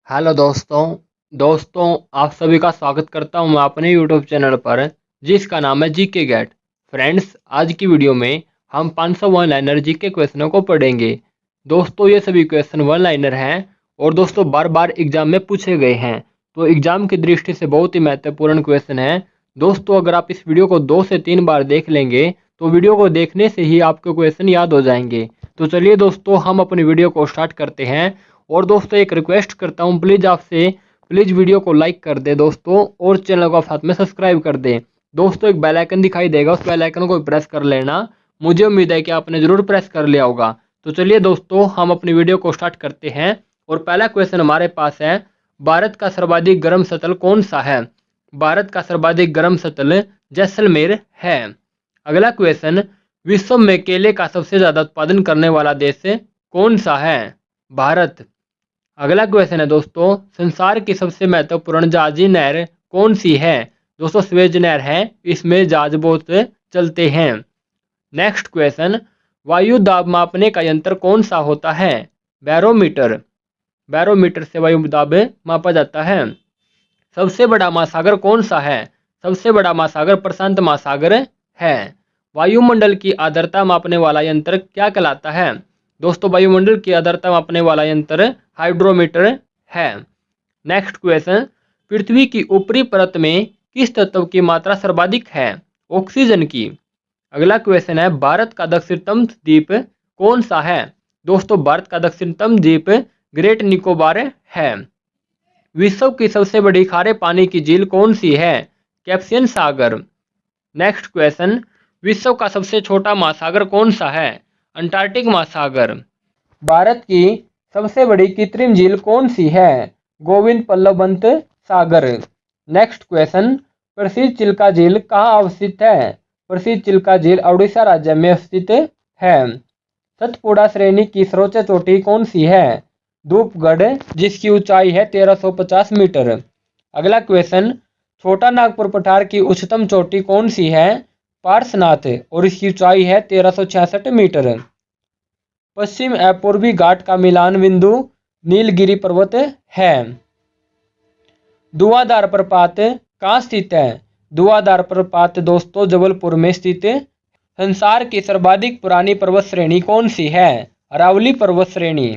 Hello दोस्तों आप सभी का स्वागत करता हूं मैं अपने यूट्यूब चैनल पर जिसका नाम है जीके गेट। फ्रेंड्स, आज की वीडियो में हम 500 वन लाइनर जीके क्वेश्चनों को पढ़ेंगे। दोस्तों, ये सभी क्वेश्चन वन लाइनर हैं और दोस्तों बार बार एग्जाम में पूछे गए हैं, तो एग्जाम की दृष्टि से बहुत ही महत्वपूर्ण क्वेश्चन है। दोस्तों, अगर आप इस वीडियो को 2 से 3 बार देख लेंगे तो वीडियो को देखने से ही आपको क्वेश्चन याद हो जाएंगे। तो चलिए दोस्तों, हम अपनी वीडियो को स्टार्ट करते हैं। और दोस्तों, एक रिक्वेस्ट करता हूँ प्लीज़ आपसे, प्लीज़ वीडियो को लाइक कर दे दोस्तों, और चैनल को साथ में सब्सक्राइब कर दे। दोस्तों, एक बेल आइकन दिखाई देगा, उस बेल आइकन को प्रेस कर लेना। मुझे उम्मीद है कि आपने ज़रूर प्रेस कर लिया होगा। तो चलिए दोस्तों, हम अपनी वीडियो को स्टार्ट करते हैं। और पहला क्वेश्चन हमारे पास है, भारत का सर्वाधिक गर्म स्थल कौन सा है? भारत का सर्वाधिक गर्म स्थल जैसलमेर है। अगला क्वेश्चन, विश्व में केले का सबसे ज्यादा उत्पादन करने वाला देश कौन सा है? भारत। अगला क्वेश्चन है दोस्तों, संसार की सबसे महत्वपूर्ण जहाजी नहर कौन सी है? दोस्तों, स्वेज नहर है, इसमें जहाज बहुत चलते हैं। नेक्स्ट क्वेश्चन, वायु दाब मापने का यंत्र कौन सा होता है? बैरोमीटर। बैरोमीटर से वायु दाब मापा जाता है। सबसे बड़ा महासागर कौन सा है? सबसे बड़ा महासागर प्रशांत महासागर है। वायुमंडल की आर्द्रता मापने वाला यंत्र क्या कहलाता है? दोस्तों, वायुमंडल की आर्द्रता मापने वाला यंत्र हाइड्रोमीटर है। नेक्स्ट क्वेश्चन, पृथ्वी की ऊपरी परत में किस तत्व की मात्रा सर्वाधिक है? ऑक्सीजन की। अगला क्वेश्चन है, भारत का दक्षिणतम द्वीप कौन सा है? दोस्तों, भारत का दक्षिणतम द्वीप ग्रेट निकोबार है। विश्व की सबसे बड़ी खारे पानी की झील कौन सी है? कैस्पियन सागर। नेक्स्ट क्वेश्चन, विश्व का सबसे छोटा महासागर कौन सा है? अंटार्कटिक महासागर। भारत की सबसे बड़ी कृत्रिम झील कौन सी है? गोविंद बल्लभ पंत सागर। नेक्स्ट क्वेश्चन, प्रसिद्ध चिल्का झील कहाँ अवस्थित है? प्रसिद्ध चिल्का झील उड़ीसा राज्य में स्थित है। सतपुड़ा श्रेणी की सर्वोच्च चोटी कौन सी है? धूपगढ़, जिसकी ऊंचाई है 1350 मीटर। अगला क्वेश्चन, छोटा नागपुर पठार की उच्चतम चोटी कौन सी है? पार्श्वनाथ, और इसकी ऊंचाई है 1366 मीटर। पश्चिम एवं पूर्वी घाट का मिलान बिंदु नीलगिरी पर्वत है। धुआंधार प्रपात कहाँ स्थित है? धुआंधार प्रपात दोस्तों जबलपुर में स्थित। संसार की सर्वाधिक पुरानी पर्वत श्रेणी कौन सी है? अरावली पर्वत श्रेणी।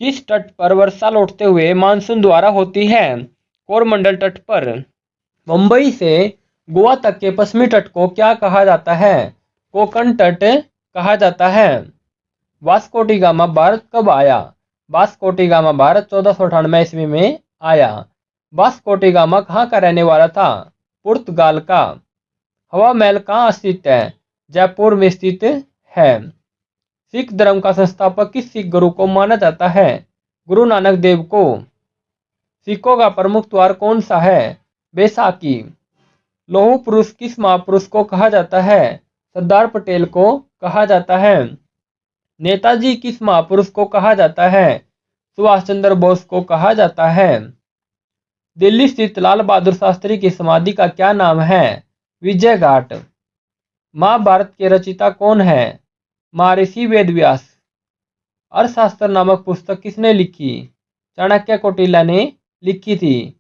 किस तट पर वर्षा लौटते हुए मानसून द्वारा होती है? कोरमंडल तट पर। मुंबई से गोवा तक के पश्चिमी तट को क्या कहा जाता है? कोंकण तट कहा जाता है। वास्को डी गामा भारत कब आया? वास्को डी गामा भारत 1498 ईस्वी में आया। वास्को डी गामा कहाँ का रहने वाला था? पुर्तगाल का। हवा महल कहाँ स्थित है? जयपुर में स्थित है। सिख धर्म का संस्थापक किस सिख गुरु को माना जाता है? गुरु नानक देव को। सिखों का प्रमुख त्योहार कौन सा है? बैसाखी। लौह पुरुष किस महापुरुष को कहा जाता है? सरदार पटेल को कहा जाता है। नेताजी किस महापुरुष को कहा जाता है? सुभाष चंद्र बोस को कहा जाता है। दिल्ली स्थित लाल बहादुर शास्त्री की समाधि का क्या नाम है? विजय घाट। महाभारत के रचयिता कौन है? महर्षि वेदव्यास। अर्थशास्त्र नामक पुस्तक किसने लिखी? चाणक्य कौटिल्य ने लिखी थी।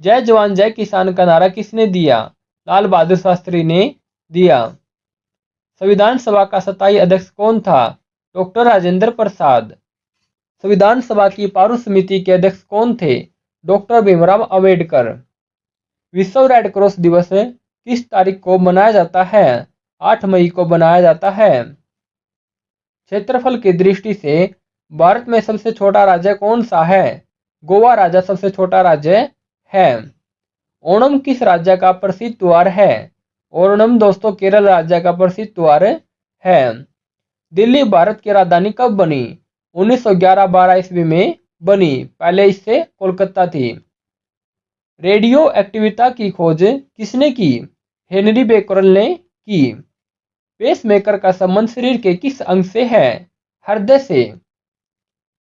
जय जवान जय किसान का नारा किसने दिया? लाल बहादुर शास्त्री ने दिया। संविधान सभा का स्थायी अध्यक्ष कौन था? डॉक्टर राजेंद्र प्रसाद। संविधान सभा की पारुल समिति के अध्यक्ष कौन थे? डॉक्टर भीमराव अंबेडकर। विश्व रेड क्रॉस दिवस किस तारीख को मनाया जाता है? 8 मई को बनाया जाता है। क्षेत्रफल की दृष्टि से भारत में सबसे छोटा राज्य कौन सा है? गोवा राज्य सबसे छोटा राज्य है। ओणम किस राज्य का प्रसिद्ध त्योहार है? ओणम दोस्तों केरल राज्य का प्रसिद्ध त्योहार है। दिल्ली भारत की राजधानी कब बनी? 1911-12 ईस्वी में बनी, पहले इससे कोलकाता थी। रेडियो एक्टिविता की खोज किसने की? हेनरी बेकरल ने की। पेसमेकर का संबंध शरीर के किस अंग से है? हृदय से।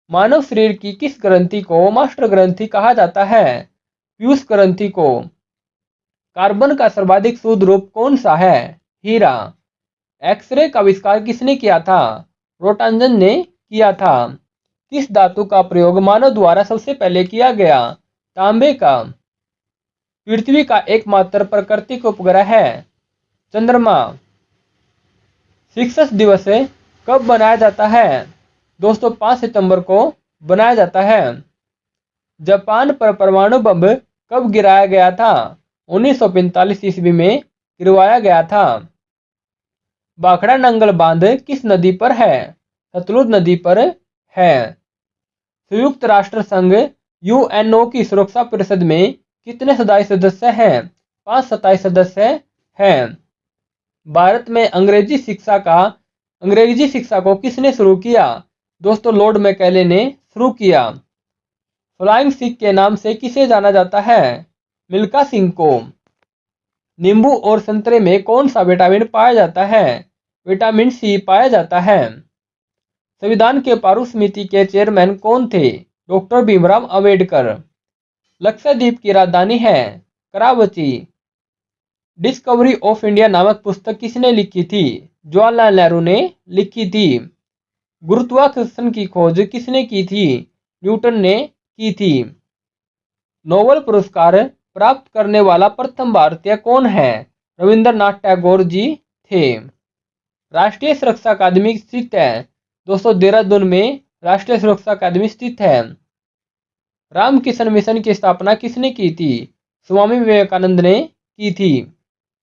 मानव शरीर की किस ग्रंथि को मास्टर ग्रंथि कहा जाता है? पीयूष ग्रंथि को। कार्बन का सर्वाधिक शुद्ध रूप कौन सा है? हीरा। एक्सरे का आविष्कार किसने किया था? रोटंजन ने किया था। किस धातु का प्रयोग मानव द्वारा सबसे पहले किया गया? तांबे का। पृथ्वी का एकमात्र प्राकृतिक उपग्रह है? चंद्रमा। शिक्षक दिवस कब बनाया जाता है? दोस्तों 5 सितंबर को बनाया जाता है। जापान पर परमाणु बम कब गिराया गया था? 1945 ईस्वी में गिरवाया गया था। भाखड़ा नंगल बांध किस नदी पर है? सतलुज नदी पर है। संयुक्त राष्ट्र संघ यूएनओ की सुरक्षा परिषद में कितने स्थायी सदस्य हैं? 5 स्थायी सदस्य हैं। भारत में अंग्रेजी शिक्षा को किसने शुरू किया? दोस्तों लॉर्ड मैकेले ने शुरू किया। फ्लाइंग सिख के नाम से किसे जाना जाता है? मिल्खा सिंह को। नींबू और संतरे में कौन सा विटामिन पाया जाता है? विटामिन सी पाया जाता है। संविधान के प्रारूप समिति के चेयरमैन कौन थे? डॉक्टर भीमराव अंबेडकर। लक्षद्वीप की राजधानी है? करावची। डिस्कवरी ऑफ इंडिया नामक पुस्तक किसने लिखी थी? जवाहरलाल नेहरू ने लिखी थी। गुरुत्वाकर्षण की खोज किसने की थी? न्यूटन ने की थी। नोबेल पुरस्कार प्राप्त करने वाला प्रथम भारतीय कौन है? रविंद्रनाथ टैगोर जी थे। राष्ट्रीय सुरक्षा अकादमी स्थित है? दोस्तों देहरादून में राष्ट्रीय सुरक्षा अकादमी स्थित है। रामकृष्ण मिशन की स्थापना किसने की थी? स्वामी विवेकानंद ने की थी।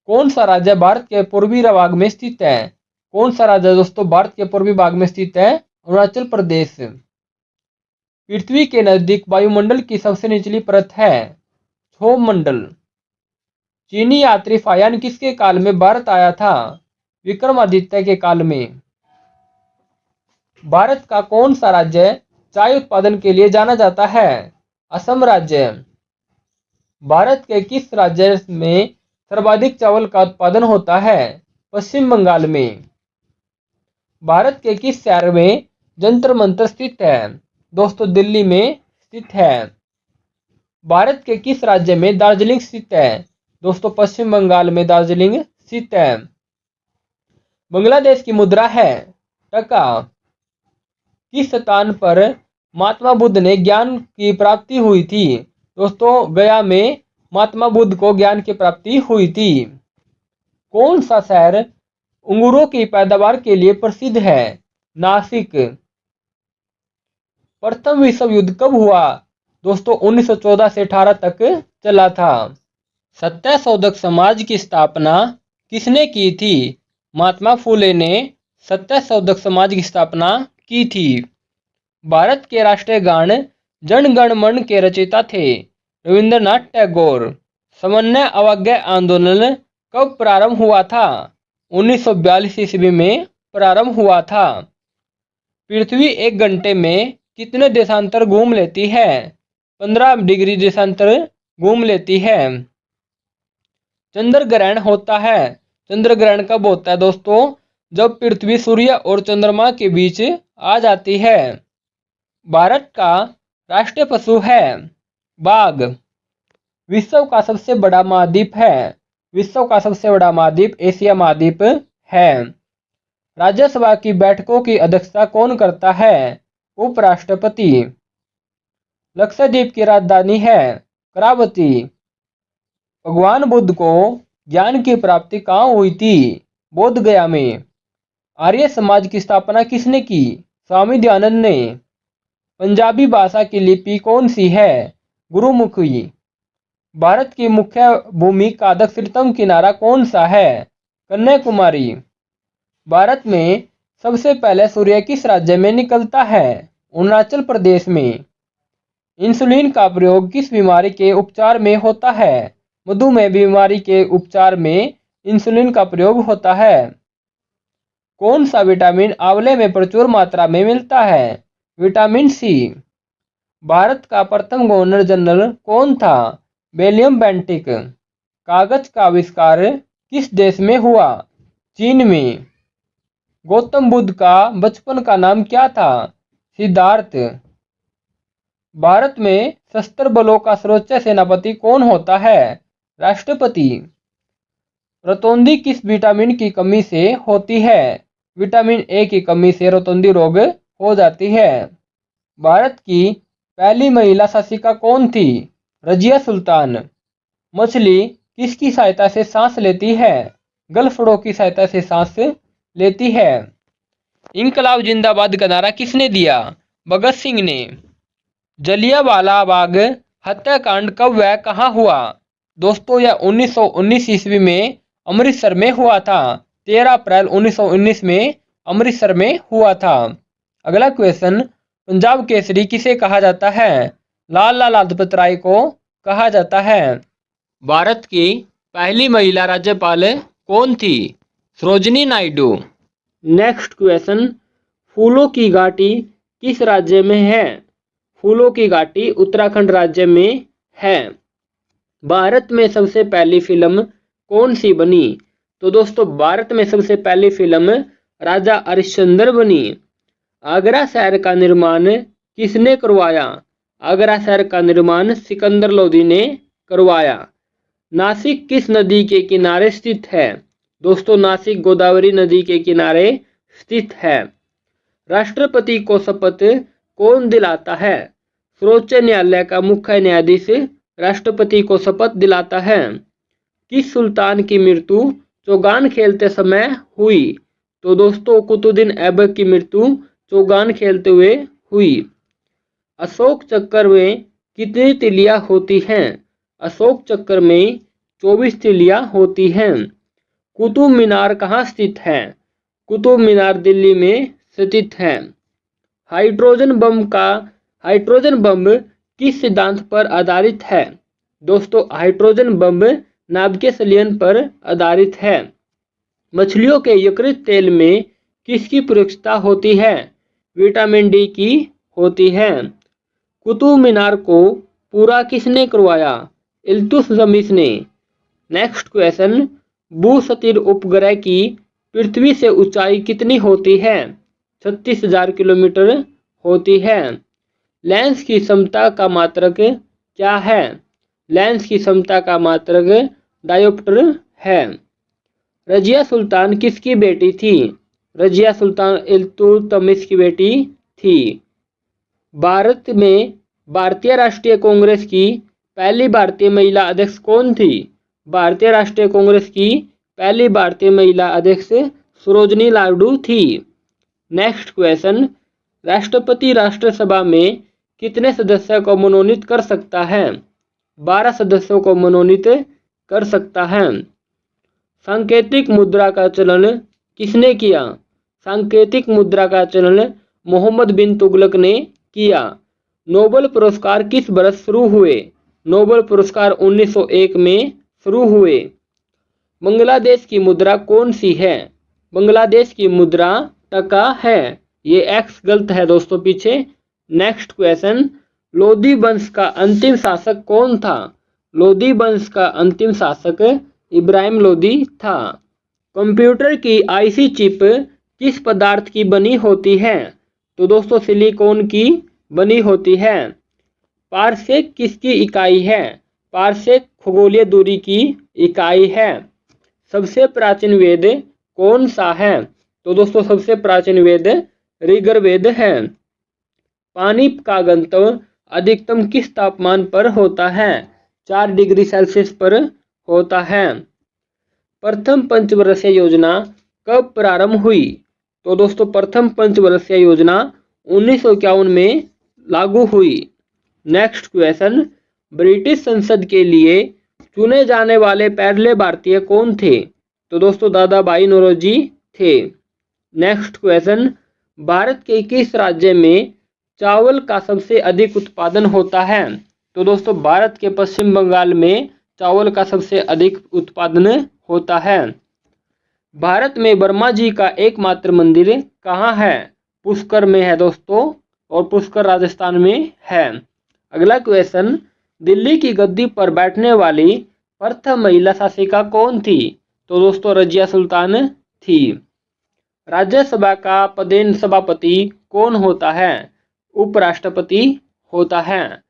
कौन सा राज्य भारत के पूर्वी भाग में स्थित है? कौन सा राज्य दोस्तों भारत के पूर्वी भाग में स्थित है? अरुणाचल प्रदेश। पृथ्वी के नजदीक वायुमंडल की सबसे निचली परत है? क्षोभ मंडल। चीनी यात्री फायान किसके काल में भारत आया था? विक्रमादित्य के काल में। भारत का कौन सा राज्य चाय उत्पादन के लिए जाना जाता है? असम राज्य। भारत के किस राज्य में सर्वाधिक चावल का उत्पादन होता है? पश्चिम बंगाल में। भारत के किस शहर में जंतर मंतर स्थित है? दोस्तों दिल्ली में स्थित है। भारत के किस राज्य में दार्जिलिंग स्थित है? दोस्तों पश्चिम बंगाल में दार्जिलिंग स्थित है। बांग्लादेश की मुद्रा है? टका। किस स्थान पर महात्मा बुद्ध ने ज्ञान की प्राप्ति हुई थी? दोस्तों गया में महात्मा बुद्ध को ज्ञान की प्राप्ति हुई थी। कौन सा शहर अंगूरों की पैदावार के लिए प्रसिद्ध है? नासिक। प्रथम विश्व युद्ध कब हुआ? दोस्तों 1914 से 18 तक चला था। सत्यशोधक समाज की स्थापना किसने की थी? महात्मा फुले ने सत्यशोधक समाज की स्थापना की थी। भारत के राष्ट्रीय गान जन गण मन के रचयिता थे? रविंद्रनाथ टैगोर। समन्वय अवज्ञा आंदोलन कब प्रारंभ हुआ था? 1942 ईस्वी में प्रारंभ हुआ था। पृथ्वी एक घंटे में कितने देशांतर घूम लेती है? 15 डिग्री देशांतर घूम लेती है। चंद्र ग्रहण होता है? चंद्र ग्रहण कब होता है दोस्तों? जब पृथ्वी सूर्य और चंद्रमा के बीच आ जाती है। भारत का राष्ट्रीय पशु है? बाघ। विश्व का सबसे बड़ा महाद्वीप है? विश्व का सबसे बड़ा महाद्वीप एशिया महाद्वीप है। राज्यसभा की बैठकों की अध्यक्षता कौन करता है? उपराष्ट्रपति। लक्षद्वीप की राजधानी है? करावती। भगवान बुद्ध को ज्ञान की प्राप्ति कहाँ हुई थी? बोध गया में। आर्य समाज की स्थापना किसने की? स्वामी दयानंद ने। पंजाबी भाषा की लिपि कौन सी है? गुरुमुखी। भारत की मुख्य भूमि का दक्षिणतम किनारा कौन सा है? कन्याकुमारी। भारत में सबसे पहले सूर्य किस राज्य में निकलता है? अरुणाचल प्रदेश में। इंसुलिन का प्रयोग किस बीमारी के उपचार में होता है? मधुमेह बीमारी के उपचार में इंसुलिन का प्रयोग होता है। कौन सा विटामिन आंवले में प्रचुर मात्रा में मिलता है? Vitamin C. भारत का प्रथम गवर्नर जनरल कौन था? William Bentinck. कागज का आविष्कार किस देश में हुआ? चीन में। गौतम बुद्ध का बचपन का नाम क्या था? सिद्धार्थ। भारत में सशस्त्र बलों का सर्वोच्च सेनापति कौन होता है? राष्ट्रपति। रतौंधी किस विटामिन की कमी से होती है? विटामिन ए की कमी से रतौंधी रोग हो जाती है। भारत की पहली महिला शासिका कौन थी? रजिया सुल्तान। मछली किसकी सहायता से सांस लेती है? गलफड़ों की सहायता से सांस लेती है। इंकलाब जिंदाबाद का नारा किसने दिया? भगत सिंह ने। जलियांवाला बाग हत्याकांड कब व कहाँ हुआ? दोस्तों यह 1919 ईस्वी में अमृतसर में हुआ था। 13 अप्रैल 1919 में अमृतसर में हुआ था। अगला क्वेश्चन, पंजाब केसरी किसे कहा जाता है? लाला लाजपत राय को कहा जाता है। भारत की पहली महिला राज्यपाल कौन थी? सरोजिनी नायडू। नेक्स्ट क्वेश्चन, फूलों की घाटी किस राज्य में है? फूलों की घाटी उत्तराखंड राज्य में है। भारत में सबसे पहली फिल्म कौन सी बनी? तो दोस्तों भारत में सबसे पहली फिल्म राजा हरिश्चंद्र बनी। आगरा शहर का निर्माण किसने करवाया? आगरा शहर का निर्माण सिकंदर लोदी ने करवाया। नासिक किस नदी के किनारे स्थित है? दोस्तों नासिक गोदावरी नदी के किनारे स्थित है। राष्ट्रपति को शपथ कौन दिलाता है? सर्वोच्च न्यायालय का मुख्य न्यायाधीश राष्ट्रपति को शपथ दिलाता है। किस सुल्तान की मृत्यु चौगान खेलते समय हुई? तो दोस्तों कुतुबुद्दीन ऐबक की मृत्यु चौगान खेलते हुए हुई। अशोक चक्र में कितनी तिलियां होती हैं? अशोक चक्र में 24 तिलियां होती हैं। कुतुब मीनार कहाँ स्थित है? कुतुब मीनार दिल्ली में स्थित है। हाइड्रोजन बम किस सिद्धांत पर आधारित है? दोस्तों हाइड्रोजन बम नाभिकीय संलयन पर आधारित है। मछलियों के यकृत तेल में किसकी प्रयोक्ता होती है? विटामिन डी की होती है। कुतुब मीनार को पूरा किसने करवाया? इल्तुतमिश ने। नेक्स्ट क्वेश्चन, भू-स्थिर उपग्रह की पृथ्वी से ऊंचाई कितनी होती है? 36,000 किलोमीटर होती है। लेंस की समता का मात्रक क्या है? लेंस की समता का मात्रक डायोप्टर है। रजिया सुल्तान किसकी बेटी थी? रजिया सुल्तान इल्तुतमिश की बेटी थी। भारत में भारतीय राष्ट्रीय कांग्रेस की पहली भारतीय महिला अध्यक्ष कौन थी? भारतीय राष्ट्रीय कांग्रेस की पहली भारतीय महिला अध्यक्ष सरोजिनी नायडू थी। नेक्स्ट क्वेश्चन, राष्ट्रपति राष्ट्रसभा में कितने सदस्यों को मनोनीत कर सकता है? 12 सदस्यों को मनोनीत कर सकता है। सांकेतिक मुद्रा का चलन किसने किया? सांकेतिक मुद्रा का चलन मोहम्मद बिन तुगलक ने किया। नोबेल पुरस्कार किस वर्ष शुरू हुए? नोबेल पुरस्कार 1901 में शुरू हुए। बांग्लादेश की मुद्रा कौन सी है? बांग्लादेश की मुद्रा टका है। ये एक्स गलत है दोस्तों पीछे। नेक्स्ट क्वेश्चन, लोदी वंश का अंतिम शासक कौन था? लोदी वंश का अंतिम शासक इब्राहिम लोदी था। कंप्यूटर की आईसी चिप किस पदार्थ की बनी होती है? तो दोस्तों सिलिकॉन की बनी होती है। पारसेक किसकी इकाई है? पारसेक खगोलीय दूरी की इकाई है। सबसे प्राचीन वेद कौन सा है? तो दोस्तों सबसे प्राचीन वेद ऋग्वेद है। पानी का घनत्व अधिकतम किस तापमान पर होता है? 4 डिग्री सेल्सियस पर होता है। प्रथम पंचवर्षीय योजना कब प्रारंभ हुई? तो दोस्तों प्रथम पंचवर्षीय योजना 1951 में लागू हुई। नेक्स्ट क्वेश्चन, ब्रिटिश संसद के लिए चुने जाने वाले पहले भारतीय कौन थे? तो दोस्तों दादा भाई नौरोजी थे। नेक्स्ट क्वेश्चन, भारत के किस राज्य में चावल का सबसे अधिक उत्पादन होता है? तो दोस्तों भारत के पश्चिम बंगाल में चावल का सबसे अधिक उत्पादन होता है। भारत में वर्मा जी का एकमात्र मंदिर कहाँ है? पुष्कर में है दोस्तों, और पुष्कर राजस्थान में है। अगला क्वेश्चन, दिल्ली की गद्दी पर बैठने वाली प्रथम महिला शासिका कौन थी? तो दोस्तों रजिया सुल्तान थी। राज्यसभा का पदेन सभापति कौन होता है? उपराष्ट्रपति होता है।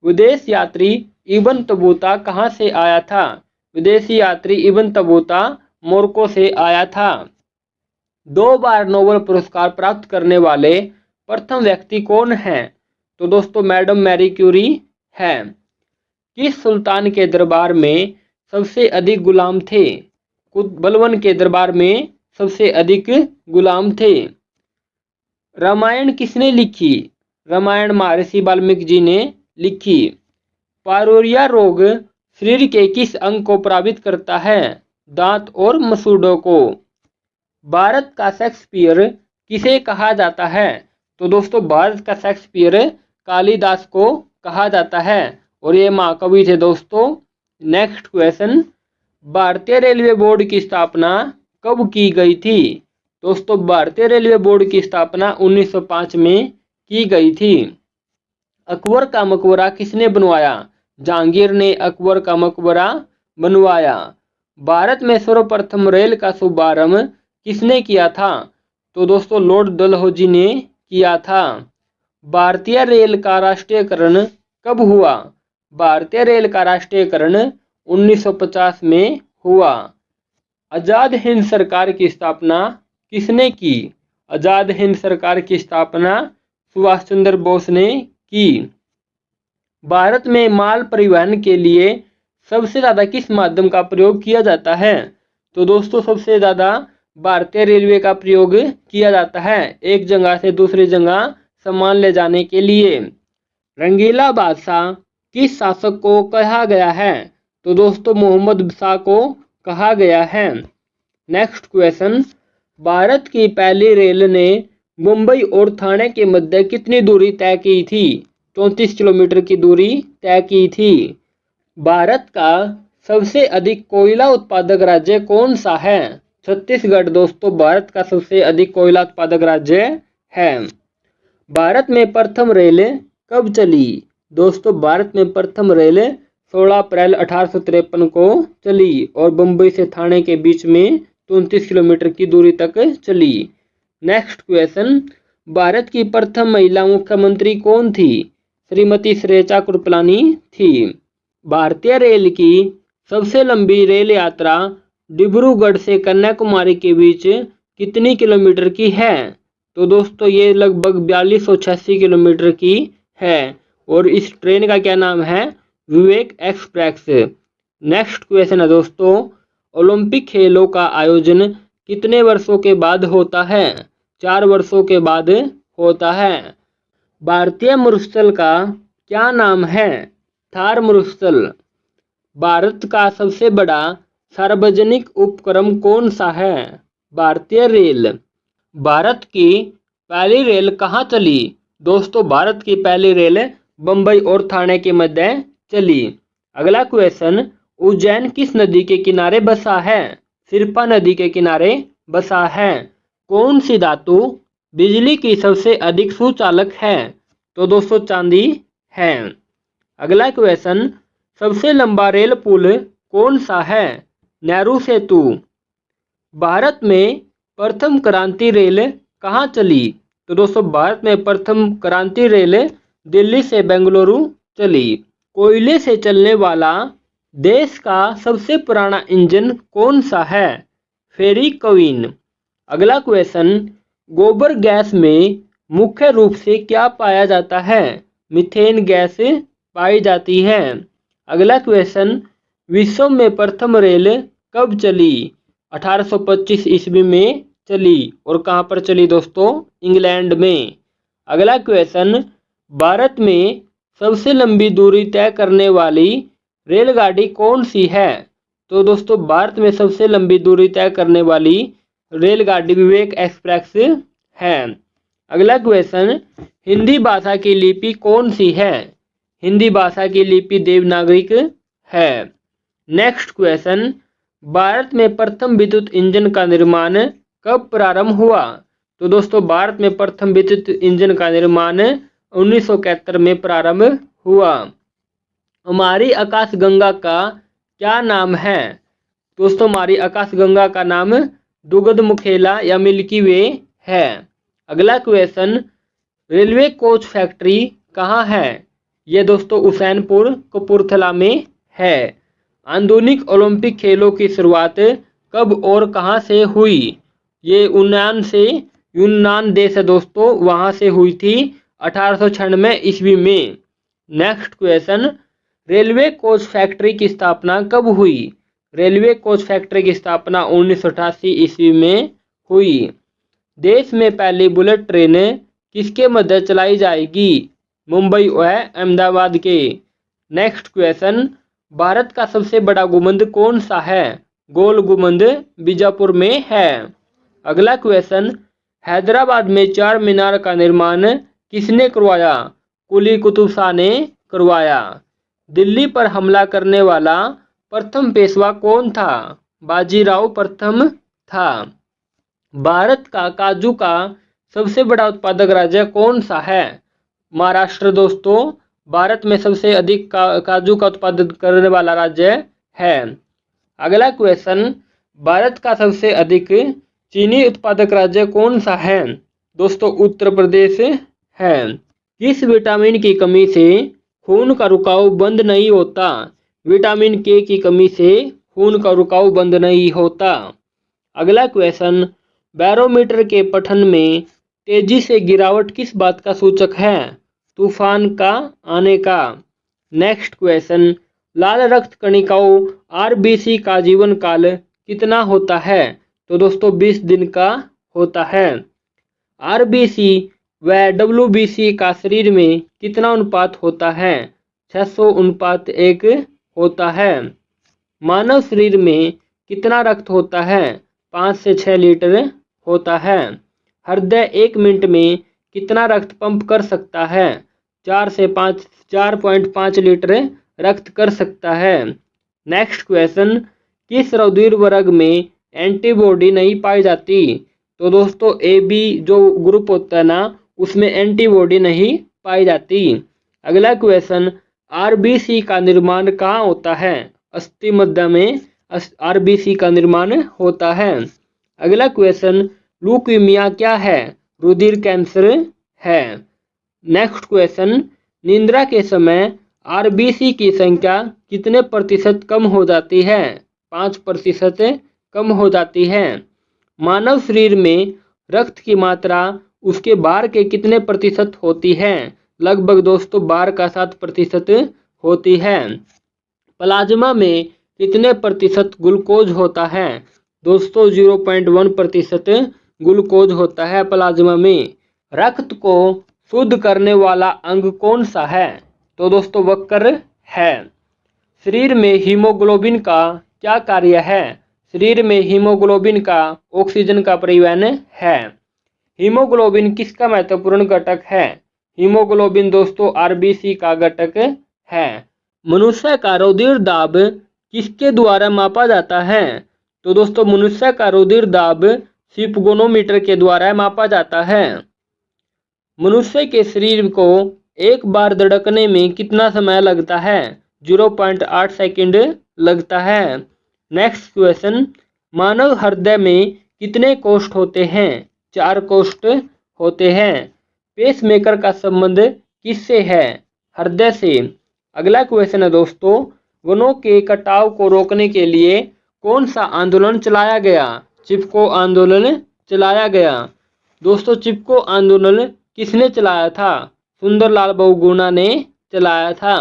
विदेश यात्री इब्न बतूता कहाँ से आया था? विदेशी यात्री इब्न बतूता मोरक्को से आया था। 2 बार नोबेल पुरस्कार प्राप्त करने वाले प्रथम व्यक्ति कौन हैं? तो दोस्तों मैडम मैरी क्यूरी है। किस सुल्तान के दरबार में सबसे अधिक गुलाम थे? बलबन के दरबार में सबसे अधिक गुलाम थे। रामायण किसने लिखी? रामायण महर्षि वाल्मीकि जी ने लिखी। पायरोरिया रोग शरीर के किस अंग को प्रभावित करता है? दांत और मसूड़ों को। भारत का शेक्सपियर किसे कहा जाता है? तो दोस्तों भारत का शेक्सपियर कालिदास को कहा जाता है और ये महाकवि थे दोस्तों। नेक्स्ट क्वेश्चन, भारतीय रेलवे बोर्ड की स्थापना कब की गई थी? दोस्तों भारतीय रेलवे बोर्ड की स्थापना 1905 में की गई थी। अकबर का मकबरा किसने बनवाया? जहांगीर ने अकबर का मकबरा बनवाया। भारत में सर्वप्रथम रेल का शुभारंभ किसने किया था? तो दोस्तों लॉर्ड डलहौजी ने किया था। भारतीय रेल का राष्ट्रीयकरण कब हुआ? भारतीय रेल का राष्ट्रीयकरण 1950 में हुआ। आजाद हिंद सरकार की स्थापना किसने की? आजाद हिंद सरकार की स्थापना सुभाष चंद्र बोस ने की। भारत में माल परिवहन के लिए सबसे ज्यादा किस माध्यम का प्रयोग किया जाता है? तो दोस्तों सबसे ज्यादा भारतीय रेलवे का प्रयोग किया जाता है एक जगह से दूसरी जगह सामान ले जाने के लिए। रंगीला बादशाह किस शासक को कहा गया है? तो दोस्तों मोहम्मद शाह को कहा गया है। नेक्स्ट क्वेश्चन, भारत की पहली रेल ने मुंबई और ठाणे के मध्य कितनी दूरी तय की थी? 34 किलोमीटर की दूरी तय की थी। भारत का सबसे अधिक कोयला उत्पादक राज्य कौन सा है? छत्तीसगढ़ दोस्तों भारत का सबसे अधिक कोयला उत्पादक राज्य है। भारत में प्रथम रेल कब चली? दोस्तों भारत में प्रथम रेल 16 अप्रैल 1853 को चली और बम्बई से ठाणे के बीच में 34 किलोमीटर की दूरी तक चली। नेक्स्ट क्वेश्चन, भारत की प्रथम महिला मुख्यमंत्री कौन थी? श्रीमती सुरेचा कृपलानी थी। भारतीय रेल की सबसे लंबी रेल यात्रा डिब्रूगढ़ से कन्याकुमारी के बीच कितनी किलोमीटर की है? तो दोस्तों ये लगभग 4286 किलोमीटर की है और इस ट्रेन का क्या नाम है? विवेक एक्सप्रेस। नेक्स्ट क्वेश्चन है दोस्तों, ओलंपिक खेलों का आयोजन कितने वर्षों के बाद होता है? 4 वर्षों के बाद होता है। भारतीय मरुस्थल का क्या नाम है? थार मरुस्थल। भारत का सबसे बड़ा सार्वजनिक उपक्रम कौन सा है? भारतीय रेल। भारत की पहली रेल कहाँ चली? दोस्तों भारत की पहली रेल बम्बई और ठाणे के मध्य चली। अगला क्वेश्चन, उज्जैन किस नदी के किनारे बसा है? सिरपा नदी के किनारे बसा है। कौन सी धातु बिजली की सबसे अधिक सुचालक है? तो दोस्तों चांदी है। अगला क्वेश्चन, सबसे लंबा रेल पुल कौन सा है? नेहरू सेतु। भारत में प्रथम क्रांति रेल कहाँ चली? तो दोस्तों भारत में प्रथम क्रांति रेल दिल्ली से बेंगलुरु चली। कोयले से चलने वाला देश का सबसे पुराना इंजन कौन सा है? फेरी क्वीन। अगला क्वेश्चन, गोबर गैस में मुख्य रूप से क्या पाया जाता है? मीथेन गैस पाई जाती है। अगला क्वेश्चन, विश्व में प्रथम रेल कब चली? 1825 ईस्वी में चली और कहाँ पर चली दोस्तों? इंग्लैंड में। अगला क्वेश्चन, भारत में सबसे लंबी दूरी तय करने वाली रेलगाड़ी कौन सी है? तो दोस्तों भारत में सबसे लंबी दूरी तय करने वाली रेलगाड़ी विवेक एक्सप्रेस है। अगला क्वेश्चन, हिंदी भाषा की लिपि कौन सी है? हिंदी भाषा की लिपि देवनागरिक है। नेक्स्ट क्वेश्चन, भारत में प्रथम विद्युत इंजन का निर्माण कब प्रारंभ हुआ? तो दोस्तों भारत में प्रथम विद्युत इंजन का निर्माण 1971 में प्रारंभ हुआ। हमारी आकाशगंगा का क्या नाम है? दोस्तों हमारी आकाशगंगा का नाम दुग्धमुखेला या मिल्की वे है। अगला क्वेश्चन, रेलवे कोच फैक्ट्री कहाँ है? ये दोस्तों हुसैनपुर कपूरथला में है। आधुनिक ओलंपिक खेलों की शुरुआत कब और कहाँ से हुई? ये यूनान देश है दोस्तों, वहाँ से हुई थी 1896 ईस्वी में। Next question, railway coach factory की स्थापना कब हुई? रेलवे कोच फैक्ट्री की स्थापना 1988 ईस्वी में हुई। देश में पहली बुलेट ट्रेन किसके मध्य चलाई जाएगी? मुंबई व अहमदाबाद के। नेक्स्ट क्वेश्चन, भारत का सबसे बड़ा गुंबद कौन सा है? गोल गुंबद बीजापुर में है। अगला क्वेश्चन, हैदराबाद में चार मीनार का निर्माण किसने करवाया? कुली कुतुब शाह ने करवाया। दिल्ली पर हमला करने वाला प्रथम पेशवा कौन था? बाजीराव प्रथम था। भारत का काजू का सबसे बड़ा उत्पादक राज्य कौन सा है? महाराष्ट्र दोस्तों भारत में सबसे अधिक काजू का उत्पादन करने वाला राज्य है। अगला क्वेश्चन, भारत का सबसे अधिक चीनी उत्पादक राज्य कौन सा है? दोस्तों उत्तर प्रदेश है। किस विटामिन की कमी से खून का रुकाव बंद नहीं होता? विटामिन के की कमी से खून का रुकाव बंद नहीं होता। अगला क्वेश्चन, बैरोमीटर के पठन में तेजी से गिरावट किस बात का सूचक है? तूफान का आने का। नेक्स्ट क्वेश्चन, लाल रक्त कणिकाओं आरबीसी का जीवन काल कितना होता है? तो दोस्तों 20 दिन का होता है। आरबीसी व डब्ल्यूबीसी का शरीर में कितना अनुपात होता है? 600:1 होता है। मानव शरीर में कितना रक्त होता है? 5 से 6 लीटर होता है। हृदय 1 मिनट में कितना रक्त पंप कर सकता है? 4.5 लीटर रक्त कर सकता है। नेक्स्ट क्वेश्चन, किस रुधिर वर्ग में एंटीबॉडी नहीं पाई जाती? तो दोस्तों ए बी जो ग्रुप होता है ना उसमें एंटीबॉडी नहीं पाई जाती। अगला क्वेश्चन, आरबीसी का निर्माण कहाँ होता है? अस्थि मज्जा में आरबीसी का निर्माण होता है। अगला क्वेश्चन, ल्यूकीमिया क्या है? रुधिर कैंसर है। नेक्स्ट क्वेश्चन, निद्रा के समय आरबीसी की संख्या कितने प्रतिशत कम हो जाती है? 5% कम हो जाती है। मानव शरीर में रक्त की मात्रा उसके भार के कितने प्रतिशत होती है? लगभग दोस्तों भार का 7% होती है। प्लाज्मा में कितने प्रतिशत ग्लूकोज होता है? दोस्तों 0.1% ग्लूकोज होता है प्लाज्मा में। रक्त को शुद्ध करने वाला अंग कौन सा है? तो दोस्तों वक्र है। शरीर में हीमोग्लोबिन का क्या कार्य है? शरीर में हीमोग्लोबिन का ऑक्सीजन का परिवहन है। हीमोग्लोबिन किसका महत्वपूर्ण घटक है? हीमोग्लोबिन दोस्तों आरबीसी का घटक है। मनुष्य का रुधिर दाब किसके द्वारा मापा जाता है? तो दोस्तों मनुष्य का रुधिर दाब स्फिग्नोमीटर के द्वारा मापा जाता है। मनुष्य के शरीर को एक बार धड़कने में कितना समय लगता है? 0.8 सेकंड लगता है। नेक्स्ट क्वेश्चन, मानव हृदय में कितने कोष्ठ होते हैं? 4 कोष्ठ होते हैं। पेसमेकर का संबंध किससे है? हृदय से। अगला क्वेश्चन है दोस्तों, वनों के कटाव को रोकने के लिए कौन सा आंदोलन चलाया गया? चिपको आंदोलन चलाया गया। दोस्तों चिपको आंदोलन किसने चलाया था? सुंदरलाल बहुगुणा ने चलाया था।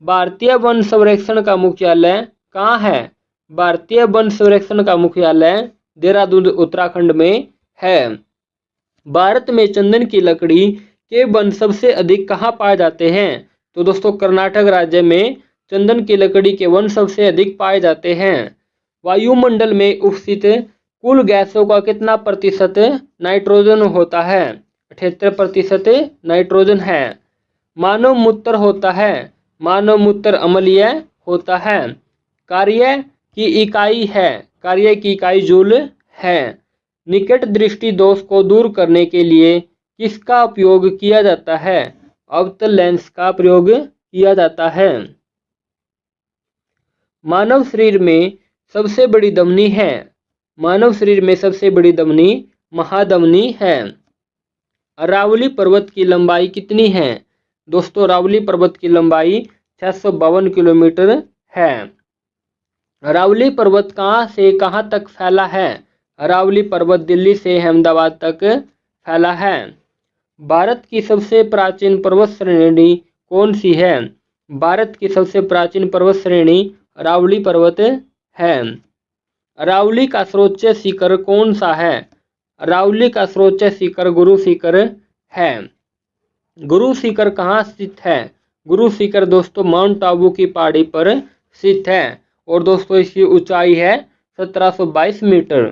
भारतीय वन संरक्षण का मुख्यालय कहाँ है? भारतीय वन संरक्षण का मुख्यालय देहरादून उत्तराखंड में है। भारत में चंदन की लकड़ी के वन सबसे अधिक कहाँ पाए जाते हैं? तो दोस्तों कर्नाटक राज्य में चंदन की लकड़ी के वन सबसे अधिक पाए जाते हैं। वायुमंडल में उपस्थित कुल गैसों का कितना प्रतिशत नाइट्रोजन होता है? 78% नाइट्रोजन है। मानव मूत्र होता है। मानव मूत्र अम्लीय होता है। कार्य की इकाई है। कार्य की इकाई जूल है। निकट दृष्टि दोष को दूर करने के लिए किसका उपयोग किया जाता है? अवतल लेंस का प्रयोग किया जाता है। मानव शरीर में सबसे बड़ी धमनी है। मानव शरीर में सबसे बड़ी धमनी महाधमनी है। अरावली पर्वत की लंबाई कितनी है? दोस्तों अरावली पर्वत की लंबाई 652 किलोमीटर है। अरावली पर्वत कहाँ से कहाँ तक फैला है? अरावली पर्वत दिल्ली से अहमदाबाद तक फैला है। भारत की सबसे प्राचीन पर्वत श्रेणी कौन सी है? भारत की सबसे प्राचीन पर्वत श्रेणी अरावली पर्वत है। अरावली का सर्वोच्च शिखर कौन सा है? अरावली का सर्वोच्च शिखर गुरु शिखर है। गुरु शिखर कहाँ स्थित है? गुरु शिखर दोस्तों माउंट आबू की पहाड़ी पर स्थित है और दोस्तों इसकी ऊंचाई है 1722 मीटर।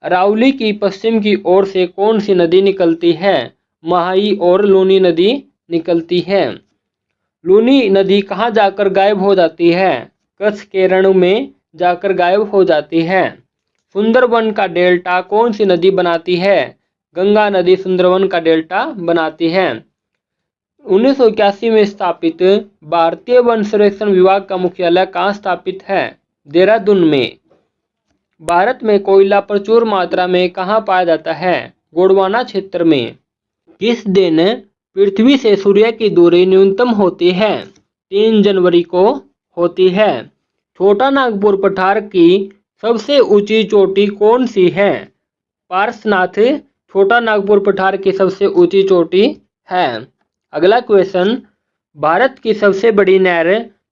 अरावली की पश्चिम की ओर से कौन सी नदी निकलती है? महाई और लूनी नदी निकलती है। लूनी नदी कहाँ जाकर गायब हो जाती है? कच्छ के रण में जाकर गायब हो जाती है। सुंदरवन का डेल्टा कौन सी नदी बनाती है? गंगा नदी सुंदरवन का डेल्टा बनाती है। 1981 में स्थापित भारतीय वन संरक्षण विभाग का मुख्यालय कहाँ स्थापित है? देहरादून में। भारत में कोयला प्रचुर मात्रा में कहाँ पाया जाता है? गोंडवाना क्षेत्र में। किस दिन पृथ्वी से सूर्य की दूरी न्यूनतम होती है? 3 जनवरी को होती है। छोटा नागपुर पठार की सबसे ऊंची चोटी कौन सी है? पार्श्वनाथ छोटा नागपुर पठार की सबसे ऊंची चोटी है। अगला क्वेश्चन, भारत की सबसे बड़ी नहर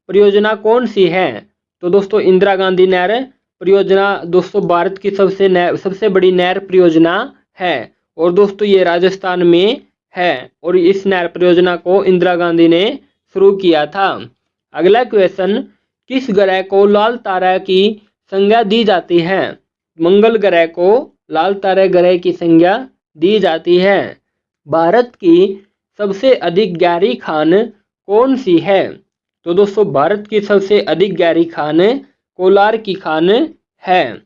परियोजना कौन सी है? तो दोस्तों इंदिरा गांधी नहर परियोजना दोस्तों भारत की सबसे बड़ी नहर परियोजना है और दोस्तों ये राजस्थान में है और इस नहर परियोजना को इंदिरा गांधी ने शुरू किया था। अगला क्वेश्चन, किस ग्रह को लाल तारा की संज्ञा दी जाती है? मंगल ग्रह को लाल तारा ग्रह की संज्ञा दी जाती है। भारत की सबसे अधिक गहरी खान कौन सी है? तो दोस्तों भारत की सबसे अधिक गहरी खान कोलार की खान है।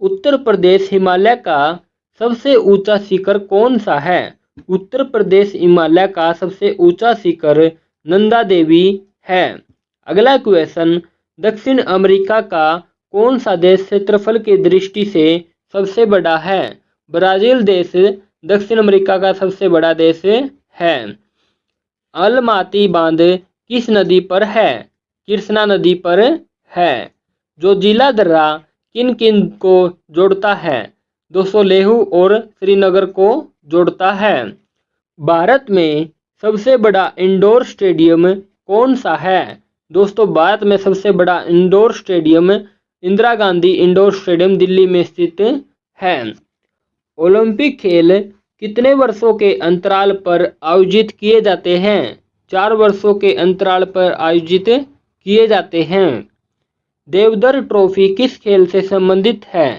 उत्तर प्रदेश हिमालय का सबसे ऊंचा शिखर कौन सा है? उत्तर प्रदेश हिमालय का सबसे ऊंचा शिखर नंदा देवी है। अगला क्वेश्चन, दक्षिण अमेरिका का कौन सा देश क्षेत्रफल की दृष्टि से सबसे बड़ा है? ब्राजील देश दक्षिण अमेरिका का सबसे बड़ा देश है। अलमाती बांध किस नदी पर है? कृष्णा नदी पर है। जोजिला दर्रा किन किन को जोड़ता है? दोस्तों लेह और श्रीनगर को जोड़ता है। भारत में सबसे बड़ा इंडोर स्टेडियम कौन सा है? दोस्तों भारत में सबसे बड़ा indoor stadium Indira Gandhi indoor stadium Delhi में स्थित है। ओलंपिक खेल कितने वर्षों के अंतराल पर आयोजित किए जाते हैं? 4 वर्षों के अंतराल पर आयोजित किए जाते हैं। देवधर ट्रॉफी किस खेल से संबंधित है?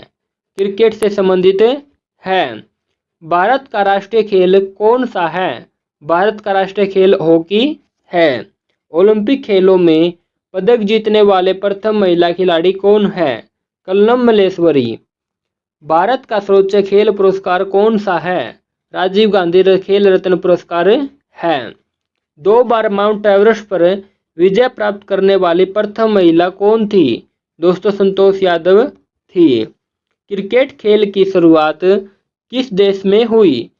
क्रिकेट से संबंधित है। भारत का राष्ट्रीय खेल कौन सा है? भारत का राष्ट्रीय खेल हॉकी है। ओलंपिक खेलों में पदक जीतने वाले प्रथम महिला खिलाड़ी कौन है? कल्लम मल्लेश्वरी। भारत का सर्वोच्च खेल पुरस्कार कौन सा है? राजीव गांधी खेल रत्न पुरस्कार है। 2 बार माउंट एवरेस्ट पर विजय प्राप्त करने वाली प्रथम महिला कौन थी? दोस्तों संतोष यादव थी। क्रिकेट खेल की शुरुआत किस देश में हुई?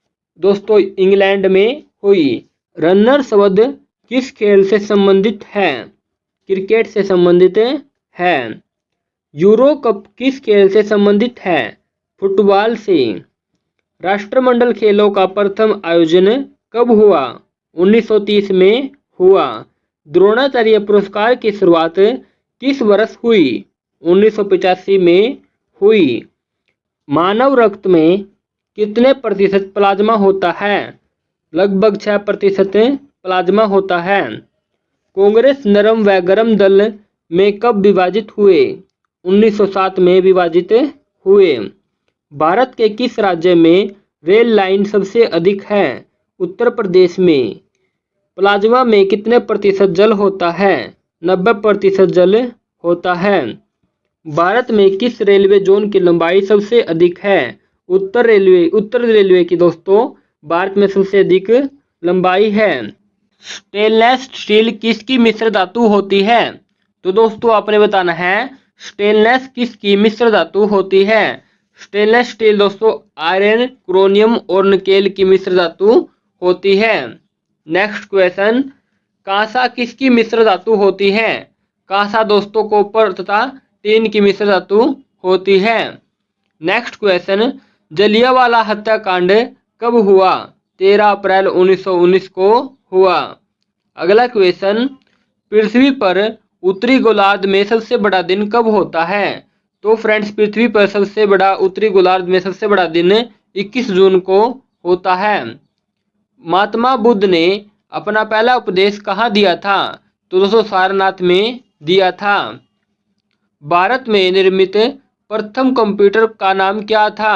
दोस्तों इंग्लैंड में हुई। रनर शब्द किस खेल से संबंधित है? क्रिकेट से संबंधित है। यूरो कप किस खेल से संबंधित है? फुटबॉल से। राष्ट्रमंडल खेलों का प्रथम आयोजन कब हुआ? 1930 में हुआ। द्रोणाचार्य पुरस्कार की शुरुआत किस वर्ष हुई? 1985 में हुई। मानव रक्त में कितने प्रतिशत प्लाज्मा होता है? लगभग 6% प्लाज्मा होता है। कांग्रेस नरम व गरम दल में कब विभाजित हुए? 1907 में विभाजित हुए। भारत के किस राज्य में रेल लाइन सबसे अधिक है? उत्तर प्रदेश में। प्लाज्मा में कितने प्रतिशत जल होता है? 90% जल होता है। भारत में किस रेलवे जोन की लंबाई सबसे अधिक है? उत्तर रेलवे की दोस्तों भारत में सबसे अधिक लंबाई है। स्टेनलेस स्टील किसकी मिश्र धातु होती है? तो दोस्तों आपने बताना है स्टेनलेस किसकी मिश्र धातु होती है? स्टेनलेस स्टील दोस्तों आयरन, क्रोमियम और निकेल की मिश्र धातु होती है। नेक्स्ट क्वेश्चन, कांसा किसकी मिश्र धातु होती है? कांसा दोस्तों कॉपर तथा टीन की मिश्र धातु होती है। नेक्स्ट क्वेश्चन, जलियांवाला हत्याकांड कब हुआ? 13 अप्रैल 1919 को हुआ। अगला क्वेश्चन, पृथ्वी पर उत्तरी गोलार्ध में सबसे बड़ा दिन कब होता है? तो फ्रेंड्स, पृथ्वी पर सबसे बड़ा उत्तरी गोलार्ध में सबसे बड़ा दिन 21 जून को होता है। महात्मा बुद्ध ने अपना पहला उपदेश कहाँ दिया था? तो दोस्तों सारनाथ में दिया था। भारत में निर्मित प्रथम कंप्यूटर का नाम क्या था?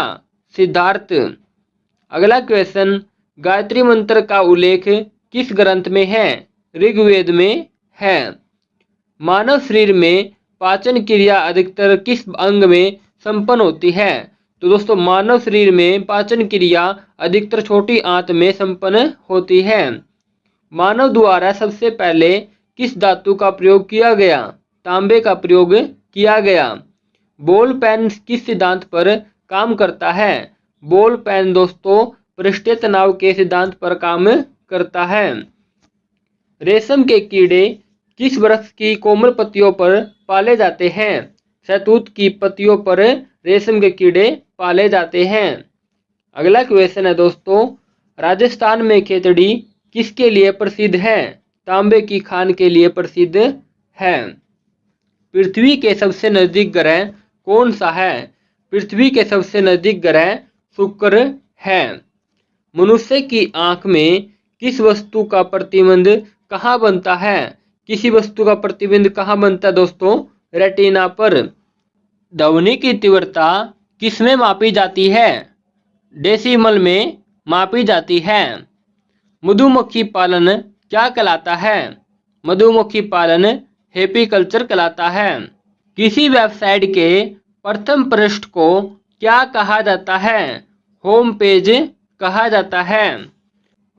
सिद्धार्थ। अगला क्वेश्चन, गायत्री मंत्र का उल्लेख किस ग्रंथ में है? ऋग्वेद में है। मानव शरीर में पाचन क्रिया अधिकतर किस अंग में संपन्न होती है? तो दोस्तों मानव शरीर में पाचन क्रिया अधिकतर छोटी आंत में संपन्न होती है। मानव द्वारा सबसे पहले किस धातु का प्रयोग किया गया? तांबे का प्रयोग किया गया। बॉल पेन किस सिद्धांत पर काम करता है? बॉल पेन दोस्तों पृष्ठीय तनाव के सिद्धांत पर काम करता है। रेशम के कीड़े किस वृक्ष की कोमल पत्तियों पर पाले जाते हैं? शहतूत की पत्तियों पर रेशम के कीड़े पाले जाते हैं। अगला क्वेश्चन है दोस्तों, राजस्थान में खेतड़ी किसके लिए प्रसिद्ध है? तांबे की खान के लिए प्रसिद्ध है। पृथ्वी के सबसे नजदीक ग्रह कौन सा है? पृथ्वी के सबसे नजदीक ग्रह शुक्र है। मनुष्य की आंख में किस वस्तु का प्रतिबिंब कहाँ बनता है? किसी वस्तु का प्रतिबिंब कहाँ बनता है दोस्तों? रेटिना पर। ध्वनि की तीव्रता किस में मापी जाती है? डेसिमल में मापी जाती है। मधुमक्खी पालन क्या कहलाता है? मधुमक्खी पालन हेपीकल्चर कहलाता है। किसी वेबसाइट के प्रथम पृष्ठ को क्या कहा जाता है? होम पेज कहा जाता है।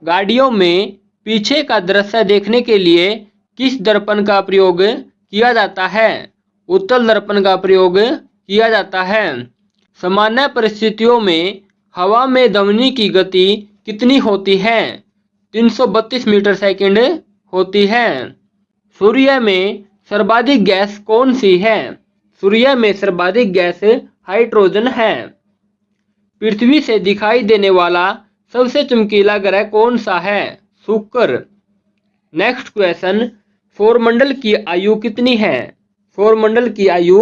गाड़ियों में पीछे का दृश्य देखने के लिए किस दर्पण का प्रयोग किया जाता है? उत्तल दर्पण का प्रयोग किया जाता है। सामान्य परिस्थितियों में हवा में ध्वनि की गति कितनी होती है? 332 मीटर सेकंड होती है। सूर्य में सर्वाधिक गैस कौन सी है? सूर्य में सर्वाधिक गैस हाइड्रोजन है। पृथ्वी से दिखाई देने वाला सबसे चमकीला ग्रह कौन सा है? शुक्र। नेक्स्ट क्वेश्चन, सौरमंडल की आयु कितनी है? सौरमंडल की आयु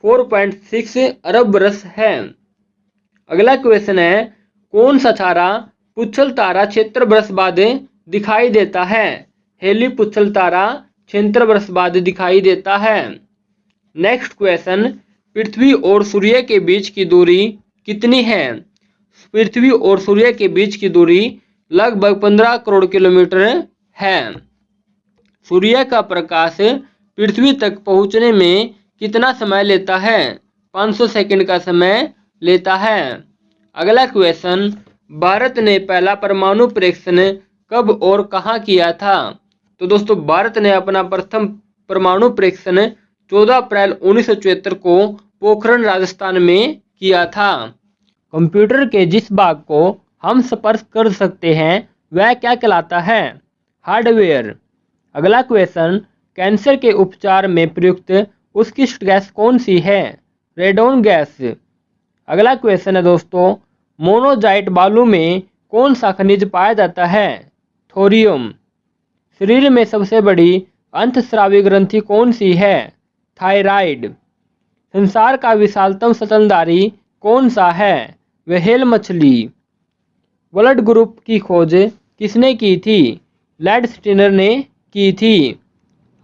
4.6 अरब वर्ष है। अगला क्वेश्चन है, कौन सा तारा पुच्छल तारा क्षेत्र वर्ष बाद दिखाई देता है? हेली पुच्छल तारा क्षेत्र वर्ष बाद दिखाई देता है। नेक्स्ट क्वेश्चन, पृथ्वी और सूर्य के बीच की दूरी कितनी है? पृथ्वी और सूर्य के बीच की दूरी लगभग 15 करोड़ किलोमीटर है। सूर्य का प्रकाश पृथ्वी तक पहुंचने में कितना समय लेता है? 500 सेकंड का समय लेता है। अगला क्वेश्चन, भारत ने पहला परमाणु परीक्षण कब और कहां किया था? तो दोस्तों भारत ने अपना प्रथम परमाणु परीक्षण 14 अप्रैल 1974 को पोखरण राजस्थान में किया था। कंप्यूटर के जिस भाग को हम स्पर्श कर सकते हैं वह क्या कहलाता है? हार्डवेयर। अगला क्वेश्चन, कैंसर के उपचार में प्रयुक्त उत्कृष्ट गैस कौन सी है? Radon gas. अगला क्वेश्चन है दोस्तों, मोनोजाइट बालू में कौन सा खनिज पाया जाता है? थोरियम। शरीर में सबसे बड़ी अंतःस्रावी ग्रंथि कौन सी है? थायराइड। संसार का विशालतम स्तनधारी कौन सा है? व्हेल मछली। ब्लड ग्रुप की खोज किसने की थी? लैंडस्टीनर ने की थी।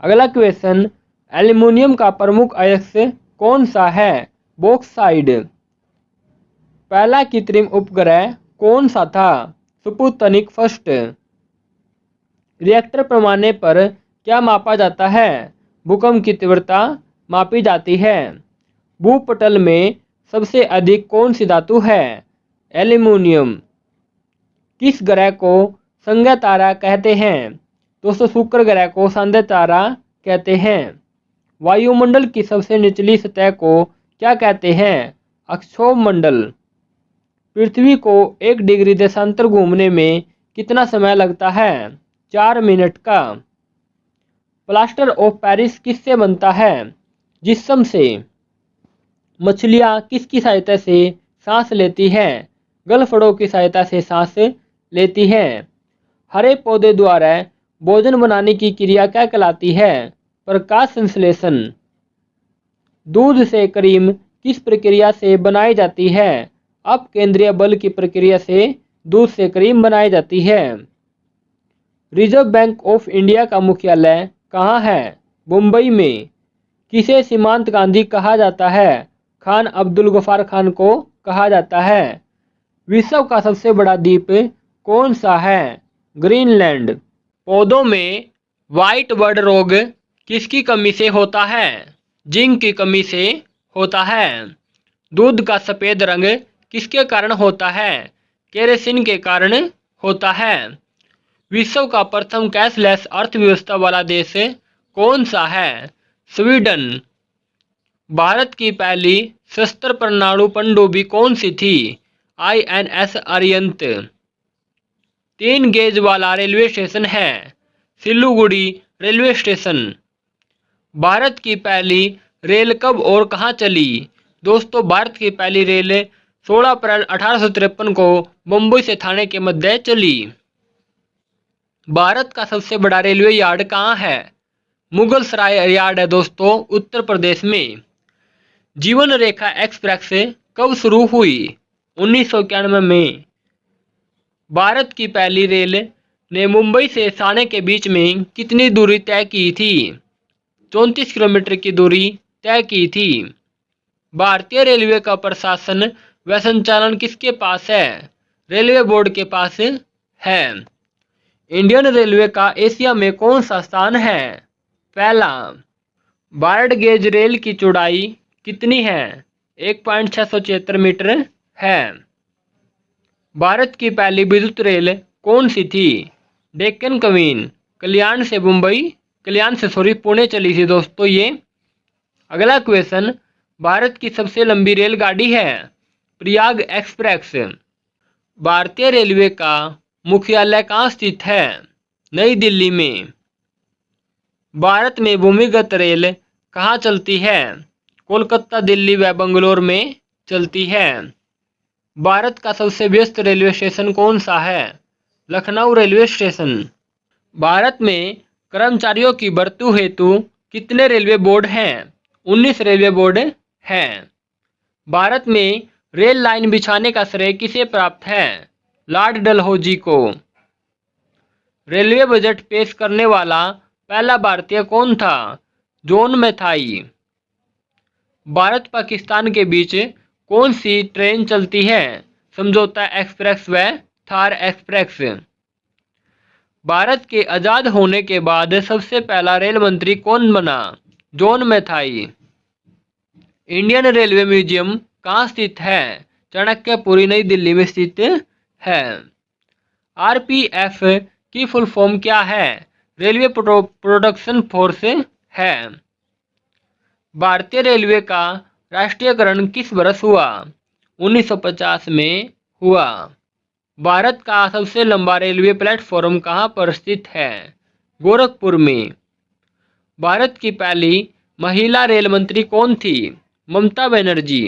अगला क्वेश्चन, एल्युमिनियम का प्रमुख अयस्क कौन सा है? बॉक्साइड। पहला कृत्रिम उपग्रह कौन सा था? Sputnik first. रिएक्टर पैमाने पर क्या मापा जाता है? भूकंप की तीव्रता मापी जाती है। भूपटल में सबसे अधिक कौन सी धातु है? एल्युमिनियम। किस ग्रह को संज्ञा तारा कहते हैं? दोस्तों शुक्र ग्रह को संज्ञा तारा कहते हैं। वायुमंडल की सबसे निचली सतह को क्या कहते हैं? अक्षोभमंडल। पृथ्वी को 1 डिग्री देशांतर घूमने में कितना समय लगता है? 4 मिनट का। प्लास्टर ऑफ पेरिस किससे बनता है? जिप्सम से। मछलियाँ किसकी सहायता से सांस लेती हैं? गलफड़ों की सहायता से सांस लेती हैं। हरे पौधे द्वारा भोजन बनाने की क्रिया क्या कहलाती है? प्रकाश संश्लेषण। दूध से क्रीम किस प्रक्रिया से बनाई जाती है? अपकेंद्रीय बल की प्रक्रिया से दूध से क्रीम बनाई जाती है। रिजर्व बैंक ऑफ इंडिया का मुख्यालय कहाँ है? मुंबई में। किसे सीमांत गांधी कहा जाता है? खान अब्दुल गफ्फार खान को कहा जाता है। विश्व का सबसे बड़ा द्वीप कौन सा है? ग्रीनलैंड। पौधों में व्हाइट बर्ड रोग किसकी कमी से होता है? जिंक की कमी से होता है। दूध का सफेद रंग किसके कारण होता है? केरोसिन के कारण होता है। विश्व का प्रथम कैशलेस अर्थव्यवस्था वाला देश कौन सा है? स्वीडन। भारत की पहली सशस्त्र परमाणु पनडुब्बी कौन सी थी? INS अरिहंत। 3 गेज वाला रेलवे स्टेशन है? Siliguri railway station. भारत की पहली रेल कब और कहां चली? दोस्तों, भारत की पहली रेल 16 अप्रैल 1853 को मुंबई से थाने के मध्य चली। भारत का सबसे बड़ा रेलवे यार्ड कहाँ है? मुगल सराय यार्ड है दोस्तों, उत्तर प्रदेश में। जीवन रेखा एक्सप्रेस कब शुरू हुई? 1991 में। भारत की पहली रेल ने मुंबई से ठाणे के बीच में कितनी दूरी तय की थी? 34 किलोमीटर की दूरी तय की थी। भारतीय रेलवे का प्रशासन व संचालन किसके पास है? रेलवे बोर्ड के पास है। इंडियन रेलवे का एशिया में कौन सा स्थान है? पहला। ब्रॉड गेज रेल की चौड़ाई कितनी है? 1.676 मीटर है। भारत की पहली विद्युत रेल कौन सी थी? डेक्कन क्वीन। कल्याण से पुणे चली थी दोस्तों ये। अगला क्वेश्चन, भारत की सबसे लंबी रेलगाड़ी है? प्रयाग एक्सप्रेस। भारतीय रेलवे का मुख्यालय कहाँ स्थित है? नई दिल्ली में। भारत में भूमिगत रेल कहाँ चलती है? कोलकाता, दिल्ली व बंगलोर में चलती है। भारत का सबसे व्यस्त रेलवे स्टेशन कौन सा है? Lucknow railway station. भारत में कर्मचारियों की भर्ती हेतु कितने रेलवे बोर्ड हैं? 19 रेलवे बोर्ड हैं। भारत में रेल लाइन बिछाने का श्रेय किसे प्राप्त है? लॉर्ड डलहौजी को। रेलवे बजट पेश करने वाला पहला भारतीय कौन था? जॉन मैथाई। भारत पाकिस्तान के बीच कौन सी ट्रेन चलती है? समझौता एक्सप्रेस व थार एक्सप्रेस। भारत के आज़ाद होने के बाद सबसे पहला रेल मंत्री कौन बना? जॉन मैथाई। इंडियन रेलवे म्यूजियम कहाँ स्थित है? चाणक्यपुरी, नई दिल्ली में स्थित है। RPF की फुल फॉर्म क्या है? रेलवे प्रोडक्शन फोर्स है। भारतीय रेलवे का राष्ट्रीयकरण किस वर्ष हुआ? 1950 में हुआ। भारत का सबसे लंबा रेलवे प्लेटफॉर्म कहाँ पर स्थित है? गोरखपुर में। भारत की पहली महिला रेल मंत्री कौन थी? ममता बनर्जी।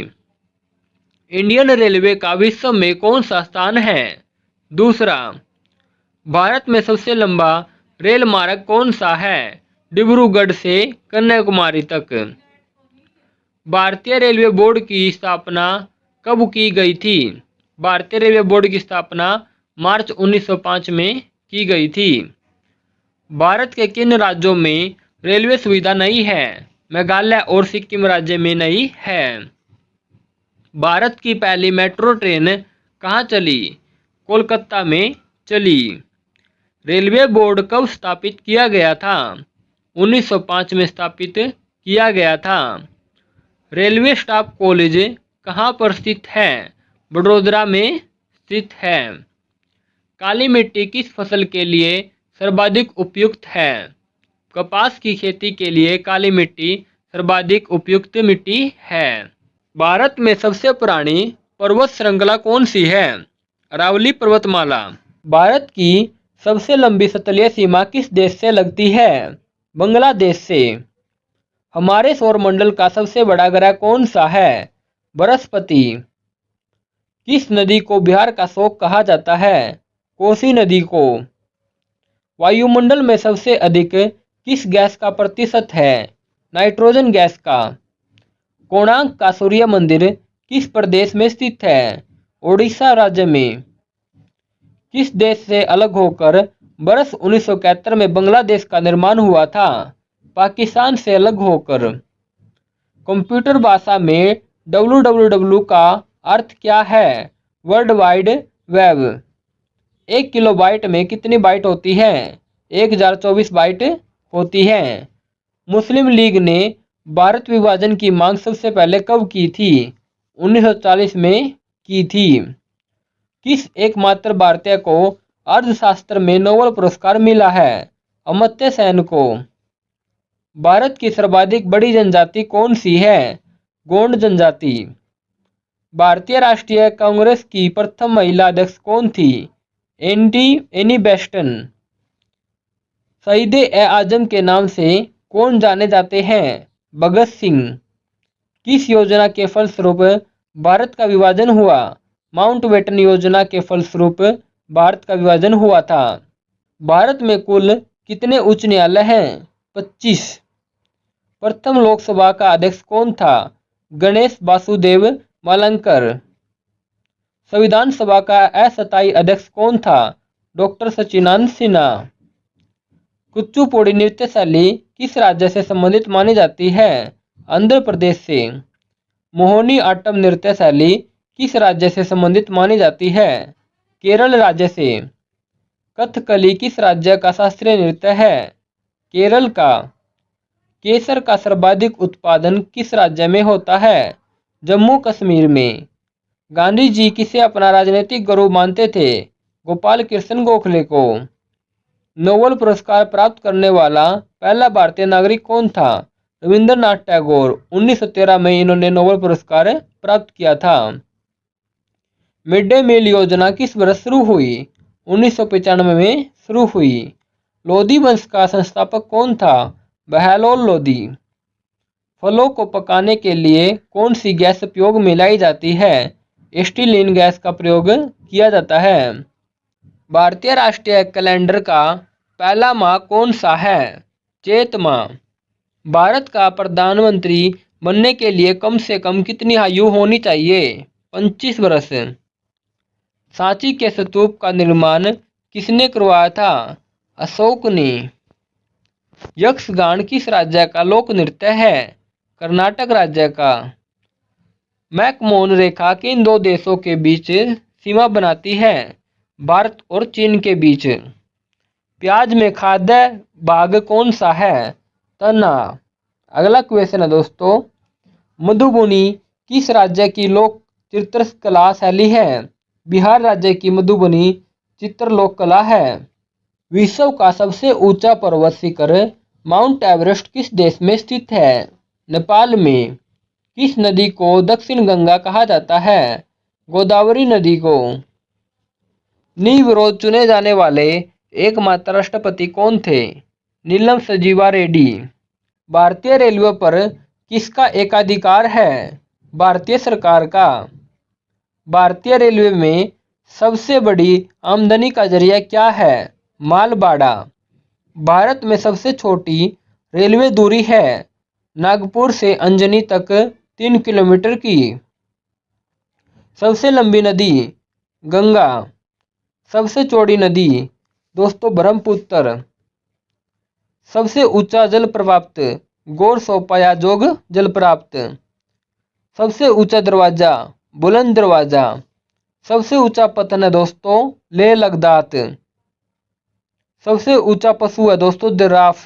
इंडियन रेलवे का विश्व में कौन सा स्थान है? दूसरा। भारत में सबसे लंबा रेल मार्ग कौन सा है? डिब्रूगढ़ से कन्याकुमारी तक। भारतीय रेलवे बोर्ड की स्थापना कब की गई थी? भारतीय रेलवे बोर्ड की स्थापना मार्च 1905 में की गई थी। भारत के किन राज्यों में रेलवे सुविधा नहीं है? मेघालय और सिक्किम राज्य में नहीं है। भारत की पहली मेट्रो ट्रेन कहाँ चली? कोलकाता में चली। रेलवे बोर्ड कब स्थापित किया गया था? 1905 में स्थापित किया गया था। रेलवे स्टाफ कॉलेज कहाँ पर स्थित है? वडोदरा में स्थित है। काली मिट्टी किस फसल के लिए सर्वाधिक उपयुक्त है? कपास की खेती के लिए काली मिट्टी सर्वाधिक उपयुक्त मिट्टी है। भारत में सबसे पुरानी पर्वत श्रृंखला कौन सी है? अरावली पर्वतमाला। भारत की सबसे लंबी तटीय सीमा किस देश से लगती है? बांग्लादेश से। हमारे सौरमंडल का सबसे बड़ा ग्रह कौन सा है? बृहस्पति। किस नदी को बिहार का शोक कहा जाता है? कोसी नदी को। वायुमंडल में सबसे अधिक किस गैस का प्रतिशत है? नाइट्रोजन गैस का। कोणार्क का सूर्य मंदिर किस प्रदेश में स्थित है? ओडिशा राज्य में। किस देश से अलग होकर वर्ष 1971 में बांग्लादेश का निर्माण हुआ था? पाकिस्तान से अलग होकर। कंप्यूटर भाषा में www का अर्थ क्या है? World wide web. 1 किलोबाइट में कितनी बाइट होती है? 1024 बाइट होती है। मुस्लिम लीग ने भारत विभाजन की मांग सबसे पहले कब की थी? 1940 में की थी। किस एकमात्र भारतीय को अर्थशास्त्र में नोबेल पुरस्कार मिला है? अमर्त्य सेन को। भारत की सर्वाधिक बड़ी जनजाति कौन सी है? गोंड जनजाति। भारतीय राष्ट्रीय कांग्रेस की प्रथम महिला अध्यक्ष कौन थी? एनी बेस्टन। शहीद-ए-आजम के नाम से कौन जाने जाते हैं? भगत सिंह। किस योजना के फलस्वरूप भारत का विभाजन हुआ? माउंटबेटन योजना के फलस्वरूप भारत का विभाजन हुआ था। भारत में कुल कितने उच्च न्यायालय हैं? 25। प्रथम लोकसभा का अध्यक्ष कौन था? गणेश वासुदेव मालंकर। संविधान सभा का अस्थायी अध्यक्ष कौन था? डॉक्टर सच्चिदानंद सिन्हा। कुचिपुड़ी नृत्य शैली किस राज्य से संबंधित मानी जाती है? आंध्र प्रदेश से। मोहिनी आट्टम नृत्य शैली किस राज्य से संबंधित मानी जाती है? केरल राज्य से। कथकली किस राज्य का शास्त्रीय नृत्य है? केरल का। केसर का सर्वाधिक उत्पादन किस राज्य में होता है? जम्मू कश्मीर में। गांधी जी किसे अपना राजनीतिक गुरु मानते थे? गोपाल कृष्ण गोखले को। नोबेल पुरस्कार प्राप्त करने वाला पहला भारतीय नागरिक कौन था? रविंद्रनाथ टैगोर। 1913 में इन्होंने नोबेल पुरस्कार प्राप्त किया था। मिड डे मील योजना किस वर्ष शुरू हुई? 1995 में शुरू हुई। लोधी वंश का संस्थापक कौन था? बहलोल लोधी। फलों को पकाने के लिए कौन सी गैस उपयोग में लाई जाती है? एसिटिलीन गैस का प्रयोग किया जाता है। भारतीय राष्ट्रीय कैलेंडर का पहला माह कौन सा है? चैत माह। भारत का प्रधानमंत्री बनने के लिए कम से कम कितनी आयु होनी चाहिए? 25 वर्ष। सांची के स्तूप का निर्माण किसने करवाया था? अशोक ने। यक्षगान किस राज्य का लोक नृत्य है? कर्नाटक राज्य का। मैकमोहन रेखा किन दो देशों के बीच सीमा बनाती है? भारत और चीन के बीच। प्याज में खाद्य भाग कौन सा है? तना। अगला क्वेश्चन है दोस्तों, मधुबनी किस राज्य की लोक चित्रकला शैली है? बिहार राज्य की मधुबनी चित्रलोक कला है। विश्व का सबसे ऊंचा पर्वत शिखर माउंट एवरेस्ट किस देश में स्थित है? नेपाल में। किस नदी को दक्षिण गंगा कहा जाता है? गोदावरी नदी को। निर्विरोध चुने जाने वाले एकमात्र राष्ट्रपति कौन थे? नीलम संजीवा रेड्डी। भारतीय रेलवे पर किसका एकाधिकार है? भारतीय सरकार का। भारतीय रेलवे में सबसे बड़ी आमदनी का जरिया क्या है? मालभाड़ा। भारत में सबसे छोटी रेलवे दूरी है नागपुर से अंजनी तक 3 किलोमीटर की। सबसे लंबी नदी गंगा। सबसे चौड़ी नदी दोस्तों ब्रह्मपुत्र। सबसे ऊंचा जल प्राप्त गोरसोपा या जोग जलप्राप्त। सबसे ऊंचा दरवाजा बुलंद दरवाजा। सबसे ऊंचा पत्थर है दोस्तों लेह लद्दाख। सबसे ऊंचा पशु है दोस्तों जिराफ।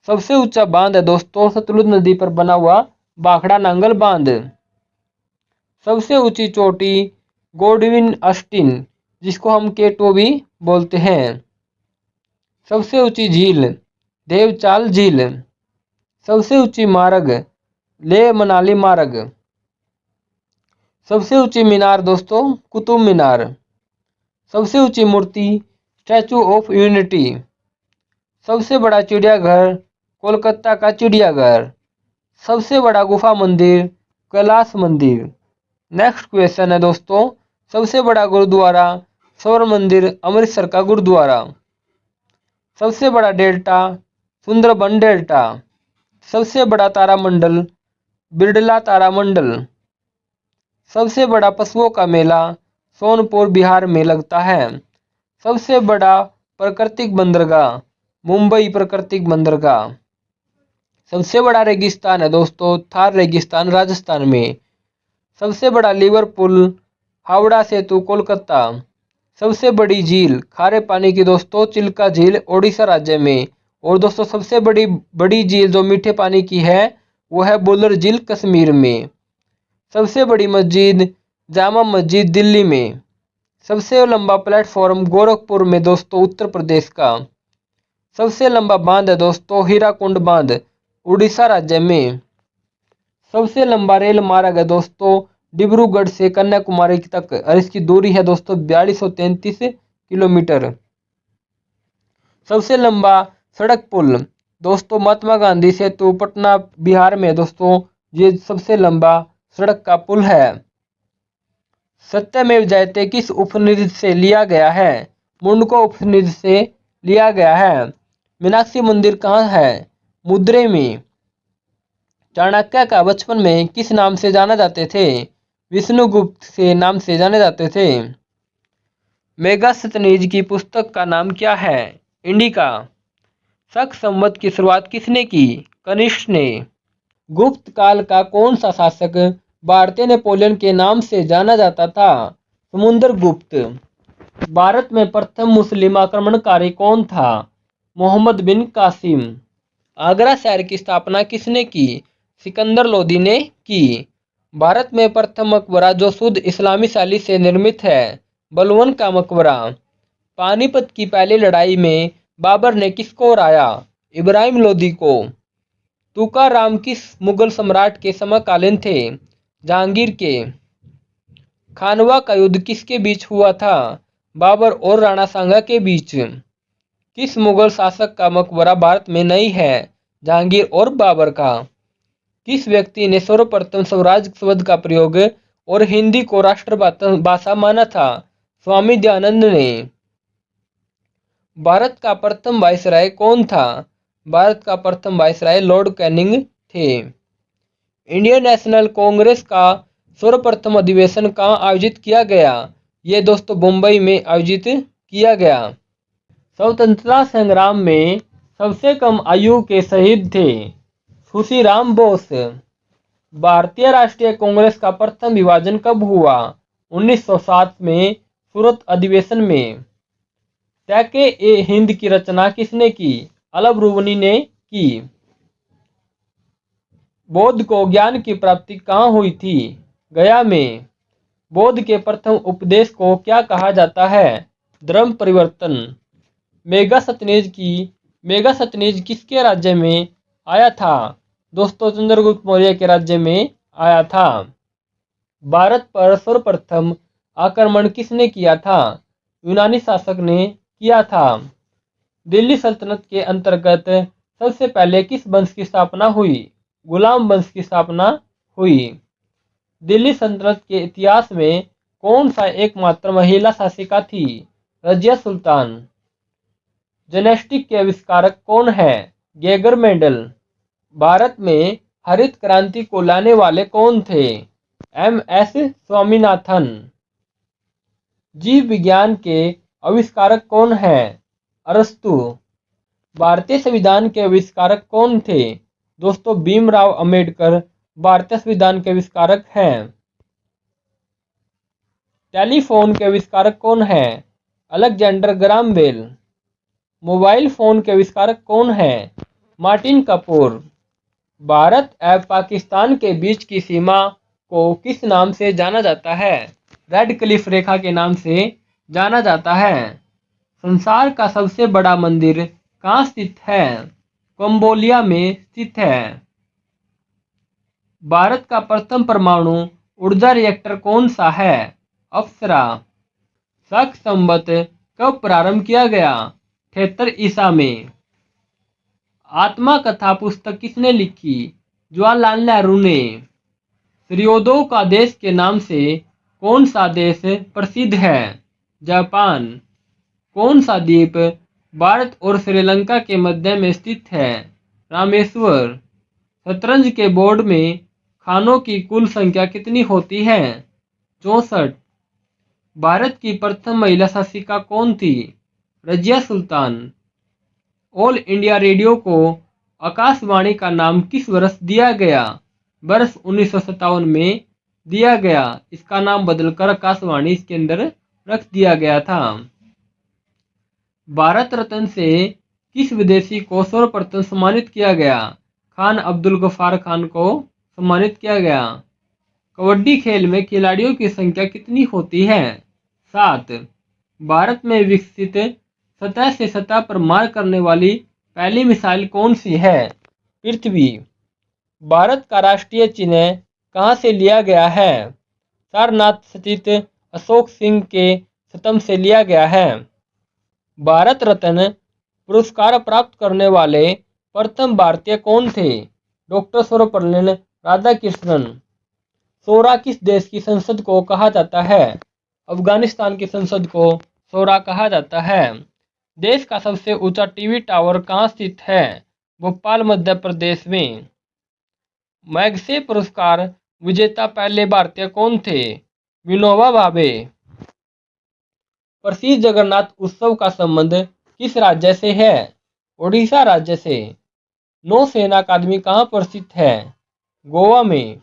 सबसे ऊंचा बांध है दोस्तों सतलुज नदी पर बना हुआ भाखड़ा नांगल बांध। सबसे ऊंची चोटी गोडविन अस्टिन जिसको हम केटो भी बोलते हैं। सबसे ऊंची झील देवचाल झील। सबसे ऊंची मार्ग लेह मनाली मार्ग। सबसे ऊंची मीनार दोस्तों कुतुब मीनार। सबसे ऊंची मूर्ति स्टैचू ऑफ यूनिटी। सबसे बड़ा चिड़ियाघर कोलकाता का चिड़ियाघर। सबसे बड़ा गुफा मंदिर कैलाश मंदिर। नेक्स्ट क्वेश्चन है दोस्तों, सबसे बड़ा गुरुद्वारा स्वर्ण मंदिर अमृतसर का गुरुद्वारा। सबसे बड़ा डेल्टा सुंदरबन डेल्टा। सबसे बड़ा तारामंडल बिरला तारामंडल। सबसे बड़ा पशुओं का मेला सोनपुर बिहार में लगता है। सबसे बड़ा प्राकृतिक बंदरगाह मुंबई प्राकृतिक बंदरगाह। सबसे बड़ा रेगिस्तान है दोस्तों थार रेगिस्तान राजस्थान में। सबसे बड़ा लिवरपूल हावड़ा सेतु कोलकाता। सबसे बड़ी झील खारे पानी की दोस्तों चिल्का झील ओडिशा राज्य में। और दोस्तों सबसे बड़ी झील जो मीठे पानी की है वो है बुलर झील कश्मीर में। सबसे बड़ी मस्जिद जामा मस्जिद दिल्ली में। सबसे लंबा प्लेटफॉर्म गोरखपुर में दोस्तों उत्तर प्रदेश का। सबसे लंबा बांध है दोस्तों हीराकुंड बांध उड़ीसा राज्य में। सबसे लंबा रेल मार्ग है दोस्तों डिब्रूगढ़ से कन्याकुमारी तक और इसकी दूरी है दोस्तों 4233 किलोमीटर। सबसे लंबा सड़क पुल दोस्तों महात्मा गांधी सेतु पटना बिहार में दोस्तों ये सबसे लंबा सड़क का पुल है। सत्यमेव जयते किस उपनिषद से लिया गया है? मुंडको उपनिषद से लिया गया है। मीनाक्षी मंदिर कहाँ है? मुद्रे में। चाणक्य का बचपन में किस नाम से जाना जाते थे? विष्णुगुप्त से नाम से जाने जाते थे। मेगास्थनीज की पुस्तक का नाम क्या है? इंडिका। शक संवत की शुरुआत किसने की? कनिष्क ने। गुप्त काल का कौन सा शासक भारतीय नेपोलियन के नाम से जाना जाता था? समुद्रगुप्त। भारत में प्रथम मुस्लिम आक्रमणकारी कौन था? मोहम्मद बिन कासिम। आगरा शहर की स्थापना किसने की? सिकंदर लोदी ने की। भारत में प्रथम मकबरा जो शुद्ध इस्लामी शैली से निर्मित है बलवन का मकबरा। पानीपत की पहली लड़ाई में बाबर ने किसको हराया? इब्राहिम लोदी को। तुकाराम किस मुगल सम्राट के समकालीन थे? जहांगीर के। खानवा का युद्ध किसके बीच हुआ था? बाबर और राणा सांगा के बीच। किस मुगल शासक का मकबरा भारत में नहीं है? जहांगीर और बाबर का। किस व्यक्ति ने सर्वप्रथम स्वराज शब्द का प्रयोग और हिंदी को राष्ट्रभाषा माना था? स्वामी दयानंद ने। भारत का प्रथम वायसराय कौन था? भारत का प्रथम वायसराय लॉर्ड कैनिंग थे। इंडियन नेशनल कांग्रेस का सर्वप्रथम अधिवेशन कहाँ आयोजित किया गया? ये दोस्तों मुंबई में आयोजित किया गया। स्वतंत्रता संग्राम में सबसे कम आयु के शहीद थे खुशीराम बोस। भारतीय राष्ट्रीय कांग्रेस का प्रथम विभाजन कब हुआ? 1907 में सूरत अधिवेशन में। तैके ए हिंद की रचना किसने की? अल-बरूनी ने की। बौद्ध को ज्ञान की प्राप्ति कहाँ हुई थी? गया में। बौद्ध के प्रथम उपदेश को क्या कहा जाता है? धर्म परिवर्तन। मेगा सतनीज किसके राज्य में आया था? दोस्तों चंद्रगुप्त मौर्य के राज्य में आया था। भारत पर सर्वप्रथम आक्रमण किसने किया था? यूनानी शासक ने किया था। दिल्ली सल्तनत के अंतर्गत सबसे पहले किस वंश की स्थापना हुई? गुलाम वंश की स्थापना हुई। दिल्ली सल्तनत के इतिहास में कौन सा एकमात्र महिला शासिका थी? रजिया सुल्तान। जिनेस्टिक के आविष्कारक कौन है? Geiger Mendel. भारत में हरित क्रांति को लाने वाले कौन थे? एम.एस. स्वामीनाथन। जीव विज्ञान के आविष्कारक कौन है? अरस्तु। भारतीय संविधान के आविष्कारक कौन थे? दोस्तों भीमराव अंबेडकर भारतीय संविधान के आविष्कारक हैं। टेलीफोन के आविष्कारक कौन है? Alexander Graham Bell. Mobile phone के आविष्कारक कौन है? मार्टिन कपूर। भारत एवं पाकिस्तान के बीच की सीमा को किस नाम से जाना जाता है? रेड क्लिफ रेखा के नाम से जाना जाता है। संसार का सबसे बड़ा मंदिर कहाँ स्थित है? कंबोडिया में स्थित है। भारत का प्रथम परमाणु ऊर्जा रिएक्टर कौन सा है? अप्सरा। शक संवत कब प्रारंभ किया गया? 73 ईसा में। आत्मा कथा पुस्तक किसने लिखी? जवाहरलाल नेहरू ने। सूर्योदय का देश के नाम से कौन सा देश प्रसिद्ध है? जापान। कौन सा द्वीप भारत और श्रीलंका के मध्य में स्थित है? रामेश्वर। शतरंज के बोर्ड में खानों की कुल संख्या कितनी होती है? 64। भारत की प्रथम महिला शासिका कौन थी? Razia Sultan. All India radio को आकाशवाणी का नाम किस वर्ष दिया गया? वर्ष 1957 में दिया गया। इसका नाम बदलकर आकाशवाणी इसके अंदर रख दिया गया था। भारत रत्न से किस विदेशी को सर्वप्रथम सम्मानित किया गया? खान अब्दुल गफ्फार खान को सम्मानित किया गया। कबड्डी खेल में खिलाड़ियों की संख्या कितनी होती है? 7। भारत में विकसित सतह से सतह पर मार करने वाली पहली मिसाइल कौन सी है? पृथ्वी। भारत का राष्ट्रीय चिन्ह कहाँ से लिया गया है? सारनाथ स्थित अशोक सिंह के स्तंभ से लिया गया है। भारत रत्न पुरस्कार प्राप्त करने वाले प्रथम भारतीय कौन थे? डॉक्टर सर्वपल्ली राधाकृष्णन। शोरा किस देश की संसद को कहा जाता है? अफगानिस्तान की संसद को शोरा कहा जाता है। देश का सबसे ऊंचा टीवी टावर कहाँ स्थित है? भोपाल मध्य प्रदेश में। मैग्सेसे पुरस्कार विजेता पहले भारतीय कौन थे? विनोबा भावे। प्रसिद्ध जगन्नाथ उत्सव का संबंध किस राज्य से है? ओडिशा राज्य से। नौसेना अकादमी कहाँ पर स्थित है? गोवा में।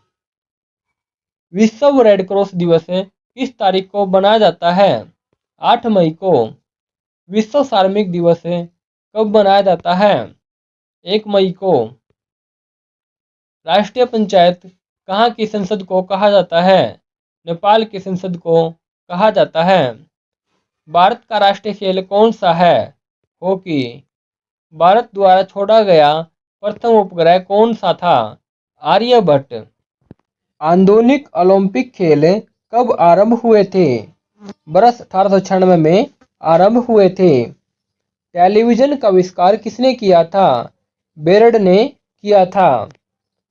विश्व रेड क्रॉस दिवस किस तारीख को मनाया जाता है? 8 मई को। विश्व कार्मिक दिवस कब मनाया जाता है? 1 मई को। राष्ट्रीय पंचायत कहाँ की संसद को कहा जाता है? नेपाल की संसद को कहा जाता है। भारत का राष्ट्रीय खेल कौन सा है? हॉकी। भारत द्वारा छोड़ा गया प्रथम उपग्रह कौन सा था? आर्यभट्ट। आधुनिक ओलंपिक खेल कब आरंभ हुए थे? वर्ष 1896 में आरंभ हुए थे। टेलीविजन का आविष्कार किसने किया था? बेरड ने किया था।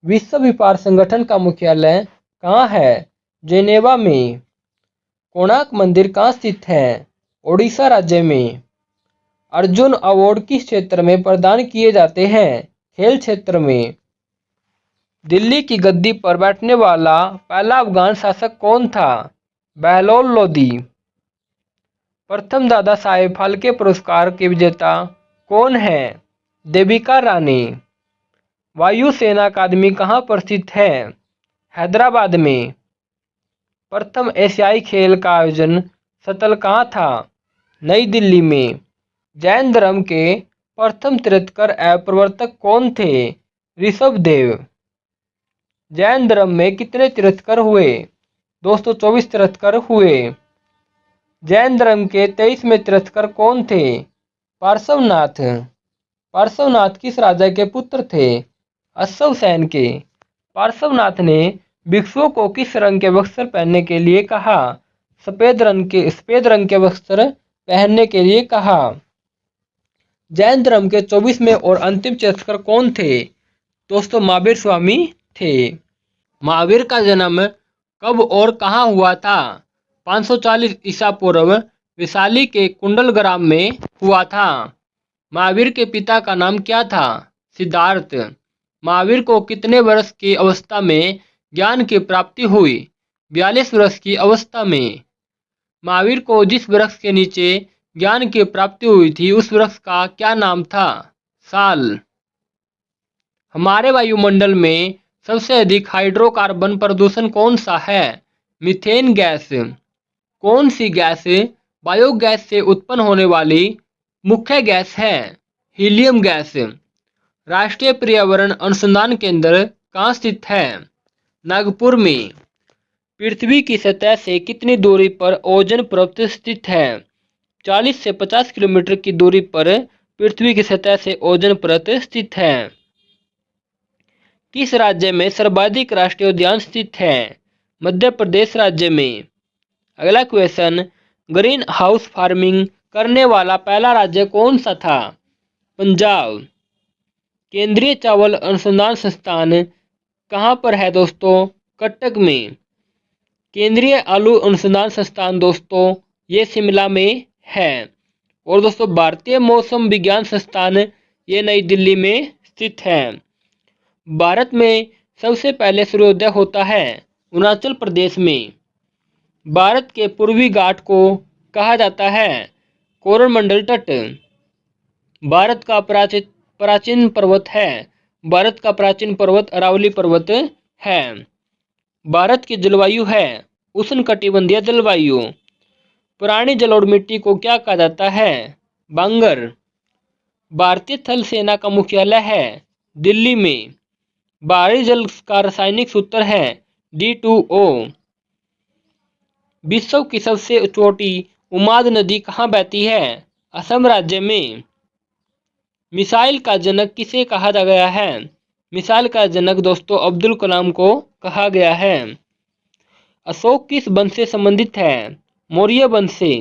विश्व व्यापार संगठन का मुख्यालय कहाँ है? जेनेवा में। कोणार्क मंदिर कहाँ स्थित है? ओडिशा राज्य में। अर्जुन अवार्ड किस क्षेत्र में प्रदान किए जाते हैं? खेल क्षेत्र में। दिल्ली की गद्दी पर बैठने वाला पहला अफगान शासक कौन था? बहलोल लोदी। प्रथम दादा साहेब फाल्के पुरस्कार के विजेता कौन है? देविका रानी। वायुसेना अकादमी कहाँ पर स्थित है? हैदराबाद में। प्रथम एशियाई खेल का आयोजन स्थल कहाँ था? नई दिल्ली में। जैन धर्म के प्रथम तीर्थंकर एवं प्रवर्तक कौन थे? ऋषभदेव। जैन धर्म में कितने तीर्थंकर हुए? 224 तीर्थंकर हुए। जैन धर्म के 23वें तीर्थंकर कौन थे? पार्श्वनाथ। पार्श्वनाथ किस राजा के पुत्र थे? अश्वसेन के। पार्श्वनाथ ने भिक्षुओं को किस रंग के वस्त्र पहनने के लिए कहा? सफेद रंग के वस्त्र पहनने के लिए कहा। जैन धर्म के 24वें और अंतिम तीर्थंकर कौन थे? दोस्तों महावीर स्वामी थे। महावीर का जन्म कब और कहाँ हुआ था? 540 ईसा पूर्व वैशाली के कुंडल ग्राम में हुआ था। महावीर के पिता का नाम क्या था? सिद्धार्थ। महावीर को कितने वर्ष की अवस्था में ज्ञान की प्राप्ति हुई? 42 वर्ष की अवस्था में। महावीर को जिस वृक्ष के नीचे ज्ञान की प्राप्ति हुई थी उस वृक्ष का क्या नाम था? साल। हमारे वायुमंडल में सबसे अधिक हाइड्रोकार्बन प्रदूषण कौन सा है? Methane gas. कौन सी गैस बायोगैस से उत्पन्न होने वाली मुख्य गैस है? Helium gas. राष्ट्रीय पर्यावरण अनुसंधान केंद्र कहाँ स्थित है? नागपुर में। पृथ्वी की सतह से कितनी दूरी पर ओजोन परत स्थित है? 40 से 50 किलोमीटर की दूरी पर पृथ्वी की सतह से ओजोन परत स्थित है। किस राज्य में सर्वाधिक राष्ट्रीय उद्यान स्थित है? मध्य प्रदेश राज्य में। अगला क्वेश्चन, ग्रीन हाउस फार्मिंग करने वाला पहला राज्य कौन सा था? पंजाब। केंद्रीय चावल अनुसंधान संस्थान कहाँ पर है दोस्तों? कटक में। केंद्रीय आलू अनुसंधान संस्थान दोस्तों ये शिमला में है। और दोस्तों भारतीय मौसम विज्ञान संस्थान ये नई दिल्ली में स्थित है। भारत में सबसे पहले सूर्योदय होता है अरुणाचल प्रदेश में। भारत के पूर्वी घाट को कहा जाता है कोरोमंडल तट। भारत का प्राचीन पर्वत है। भारत का प्राचीन पर्वत अरावली पर्वत है। भारत की जलवायु है उष्णकटिबंधीय जलवायु। पुरानी जल और मिट्टी को क्या कहा जाता है? बांगर। भारतीय थल सेना का मुख्यालय है दिल्ली में। बाहरी जल का रासायनिक सूत्र है D2O। विश्व की सबसे छोटी उमाद नदी कहाँ बहती है? असम राज्य में। मिसाइल का जनक किसे कहा गया है? मिसाइल का जनक दोस्तों अब्दुल कलाम को कहा गया है। अशोक किस वंश से संबंधित है? मौर्य वंश से।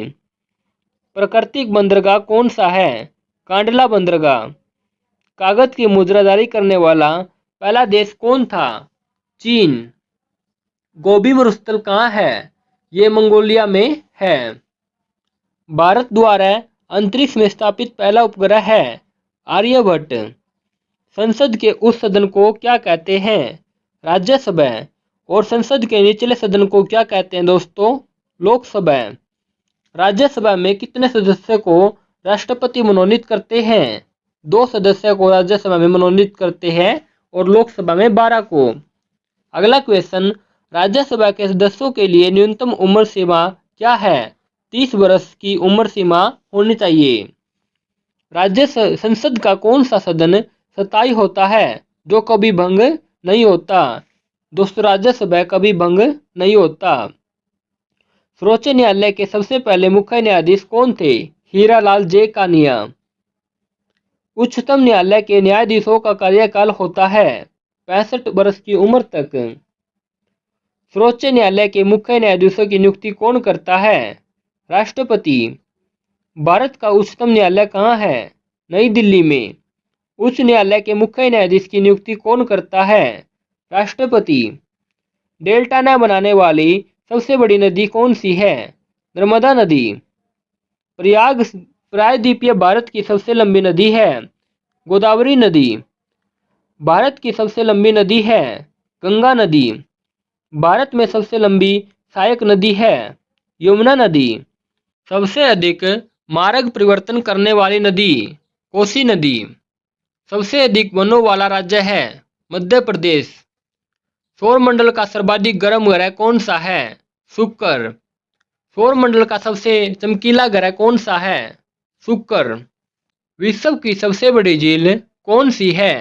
प्राकृतिक बंदरगाह कौन सा है? कांडला बंदरगाह। कागज की मुद्रा जारी करने वाला पहला देश कौन था? चीन। गोबी मरुस्थल कहाँ है? ये मंगोलिया में है। भारत द्वारा अंतरिक्ष में स्थापित पहला उपग्रह है आर्यभट्ट। संसद के उस सदन को क्या कहते हैं? राज्यसभा। और संसद के निचले सदन को क्या कहते हैं दोस्तों? लोकसभा। राज्यसभा में कितने सदस्य को राष्ट्रपति मनोनीत करते हैं? 2 सदस्य को राज्यसभा में मनोनीत करते हैं और लोकसभा में 12 को। अगला क्वेश्चन, राज्यसभा के सदस्यों के लिए न्यूनतम उम्र सीमा क्या है? 30 वर्ष की उम्र सीमा होनी चाहिए। राज्य संसद का कौन सा सदन स्थायी होता है जो कभी भंग नहीं होता? दोस्तों राज्यसभा कभी भंग नहीं होता। सर्वोच्च न्यायालय के सबसे पहले मुख्य न्यायाधीश कौन थे? हीरालाल जे कानिया। उच्चतम न्यायालय के न्यायाधीशों का कार्यकाल होता है 65 वर्ष की उम्र तक। सर्वोच्च न्यायालय के मुख्य न्यायाधीशों की नियुक्ति कौन करता है? राष्ट्रपति। भारत का उच्चतम न्यायालय कहाँ है? नई दिल्ली में। उच्च न्यायालय के मुख्य न्यायाधीश की नियुक्ति कौन करता है? राष्ट्रपति। डेल्टा न बनाने वाली सबसे बड़ी नदी कौन सी है? नर्मदा नदी। प्रायद्वीपीय भारत की सबसे लंबी नदी है गोदावरी नदी। भारत की सबसे लंबी नदी है गंगा नदी। भारत में सबसे लंबी सहायक नदी है यमुना नदी। सबसे अधिक मार्ग परिवर्तन करने वाली नदी कोसी नदी। सबसे अधिक वनों वाला राज्य है मध्य प्रदेश। सौरमंडल का सर्वाधिक गर्म ग्रह कौन सा है? शुक्र। सौरमंडल का सबसे चमकीला ग्रह कौन सा है? शुक्र। विश्व की सबसे बड़ी झील कौन सी है?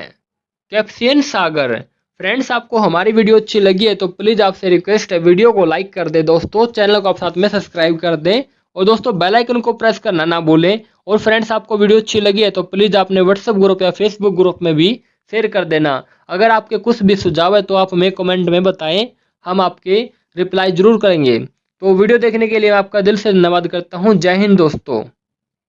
कैस्पियन सागर। फ्रेंड्स आपको हमारी वीडियो अच्छी लगी है तो प्लीज़ आपसे रिक्वेस्ट है वीडियो को लाइक कर दे दोस्तों, चैनल को आप साथ में सब्सक्राइब कर दें और दोस्तों बेल आइकन को प्रेस करना ना भूलें। और फ्रेंड्स आपको वीडियो अच्छी लगी है तो प्लीज़ आपने व्हाट्सएप ग्रुप या फेसबुक ग्रुप में भी शेयर कर देना। अगर आपके कुछ भी सुझाव है तो आप हमें कमेंट में बताएं, हम आपके रिप्लाई जरूर करेंगे। तो वीडियो देखने के लिए आपका दिल से धन्यवाद करता हूँ। जय हिंद दोस्तों।